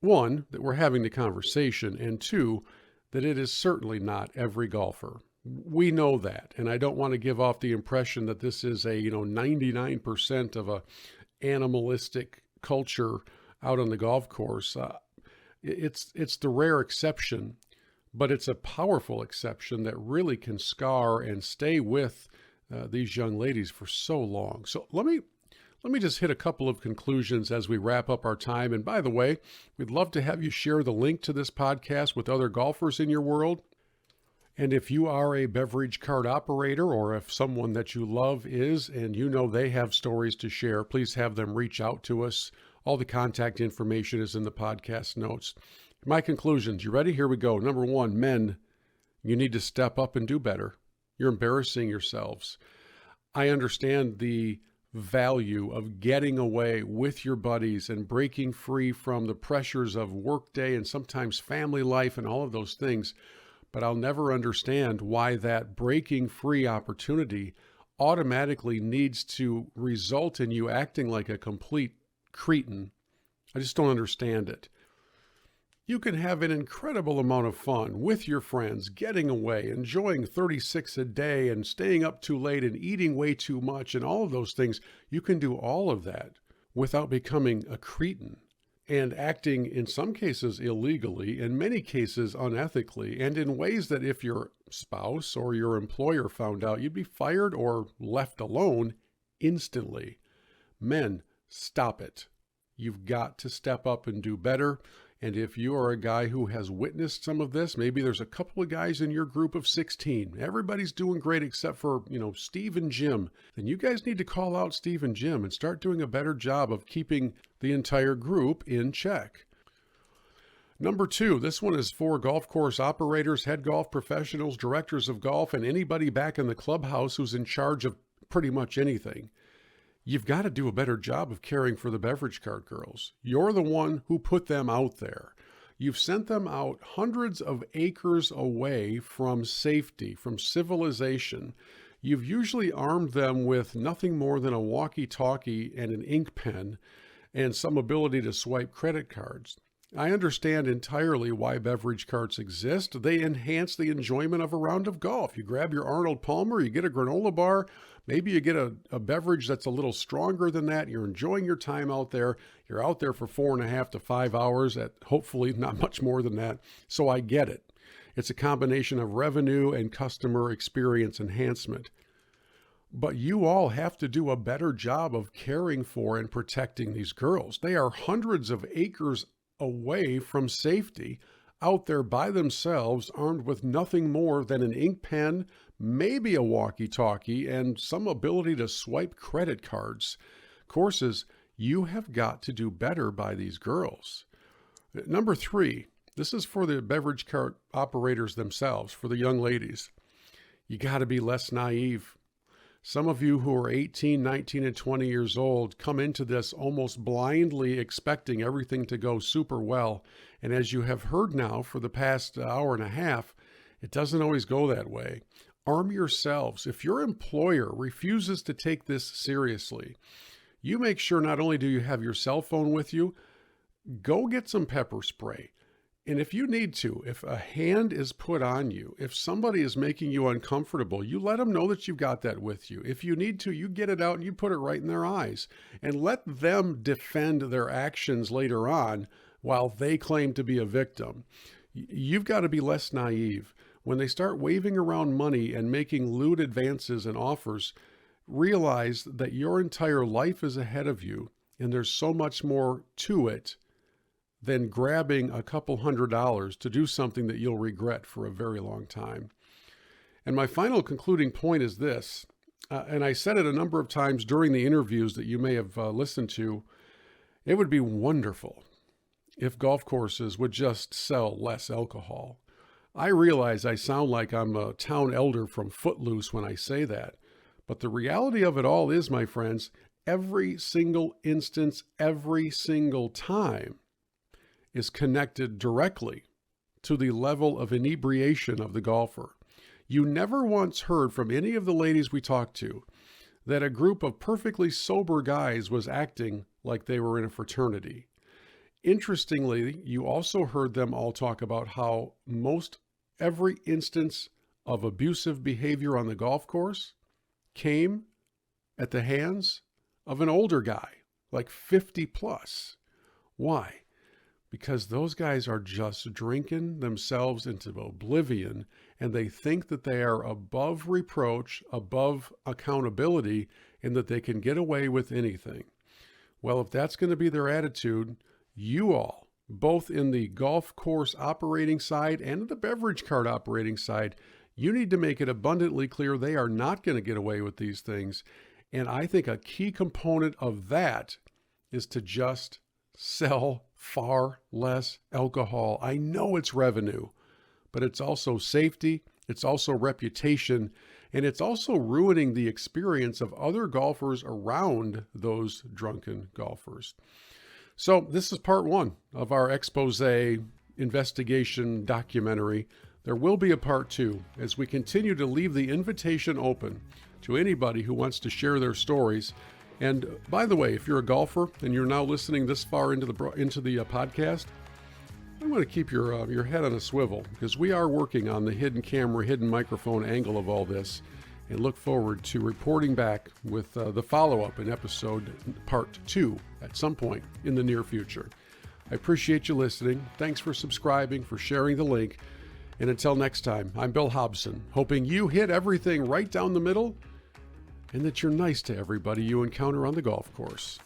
one, that we're having the conversation, and two, that it is certainly not every golfer. We know that, and I don't want to give off the impression that this is a 99% of a animalistic culture out on the golf course. It's the rare exception, but it's a powerful exception that really can scar and stay with these young ladies for so long. So let me just hit a couple of conclusions as we wrap up our time. And by the way, we'd love to have you share the link to this podcast with other golfers in your world. And if you are a beverage cart operator, or if someone that you love is, and you know they have stories to share, please have them reach out to us. All the contact information is in the podcast notes. My conclusions, you ready? Here we go. Number one, men, you need to step up and do better. You're embarrassing yourselves. I understand the value of getting away with your buddies and breaking free from the pressures of workday and sometimes family life and all of those things. But I'll never understand why that breaking free opportunity automatically needs to result in you acting like a complete cretin. I just don't understand it. You can have an incredible amount of fun with your friends, getting away, enjoying 36 a day and staying up too late and eating way too much and all of those things. You can do all of that without becoming a cretin and acting in some cases illegally, in many cases unethically, and in ways that if your spouse or your employer found out, you'd be fired or left alone instantly. Men, stop it. You've got to step up and do better. And if you are a guy who has witnessed some of this, maybe there's a couple of guys in your group of 16. Everybody's doing great except for, Steve and Jim. Then you guys need to call out Steve and Jim and start doing a better job of keeping the entire group in check. Number two, this one is for golf course operators, head golf professionals, directors of golf, and anybody back in the clubhouse who's in charge of pretty much anything. You've got to do a better job of caring for the beverage cart girls. You're the one who put them out there. You've sent them out hundreds of acres away from safety, from civilization. You've usually armed them with nothing more than a walkie-talkie and an ink pen and some ability to swipe credit cards. I understand entirely why beverage carts exist. They enhance the enjoyment of a round of golf. You grab your Arnold Palmer, you get a granola bar, maybe you get a beverage that's a little stronger than that. You're enjoying your time out there. You're out there for 4.5 to 5 hours at hopefully not much more than that. So I get it. It's a combination of revenue and customer experience enhancement. But you all have to do a better job of caring for and protecting these girls. They are hundreds of acres away from safety, out there by themselves, armed with nothing more than an ink pen, maybe a walkie-talkie, and some ability to swipe credit cards. Courses, you have got to do better by these girls. Number 3, this is for the beverage cart operators themselves, for the young ladies. You got to be less naive. Some of you who are 18, 19, and 20 years old come into this almost blindly expecting everything to go super well. And as you have heard now for the past hour and a half, it doesn't always go that way. Arm yourselves. If your employer refuses to take this seriously, you make sure not only do you have your cell phone with you, go get some pepper spray. And if you need to, if a hand is put on you, if somebody is making you uncomfortable, you let them know that you've got that with you. If you need to, you get it out and you put it right in their eyes and let them defend their actions later on while they claim to be a victim. You've got to be less naive. When they start waving around money and making lewd advances and offers, realize that your entire life is ahead of you and there's so much more to it than grabbing a couple $100 to do something that you'll regret for a very long time. And my final concluding point is this, and I said it a number of times during the interviews that you may have listened to, it would be wonderful if golf courses would just sell less alcohol. I realize I sound like I'm a town elder from Footloose when I say that, but the reality of it all is, my friends, every single instance, every single time, is connected directly to the level of inebriation of the golfer. You never once heard from any of the ladies we talked to that a group of perfectly sober guys was acting like they were in a fraternity. Interestingly, you also heard them all talk about how most every instance of abusive behavior on the golf course came at the hands of an older guy, like 50 plus. Why? Because those guys are just drinking themselves into oblivion, and they think that they are above reproach, above accountability, and that they can get away with anything. Well, if that's going to be their attitude, you all, both in the golf course operating side and the beverage cart operating side, you need to make it abundantly clear they are not going to get away with these things. And I think a key component of that is to just sell far less alcohol. I know it's revenue, but it's also safety, it's also reputation, and it's also ruining the experience of other golfers around those drunken golfers. So this is part 1 of our expose investigation documentary. There will be a part 2 as we continue to leave the invitation open to anybody who wants to share their stories. And by the way, if you're a golfer and you're now listening this far into the podcast, I want to keep your head on a swivel, because we are working on the hidden camera, hidden microphone angle of all this, and look forward to reporting back with the follow-up in episode part 2 at some point in the near future. I appreciate you listening. Thanks for subscribing, for sharing the link. And until next time, I'm Bill Hobson, hoping you hit everything right down the middle and that you're nice to everybody you encounter on the golf course.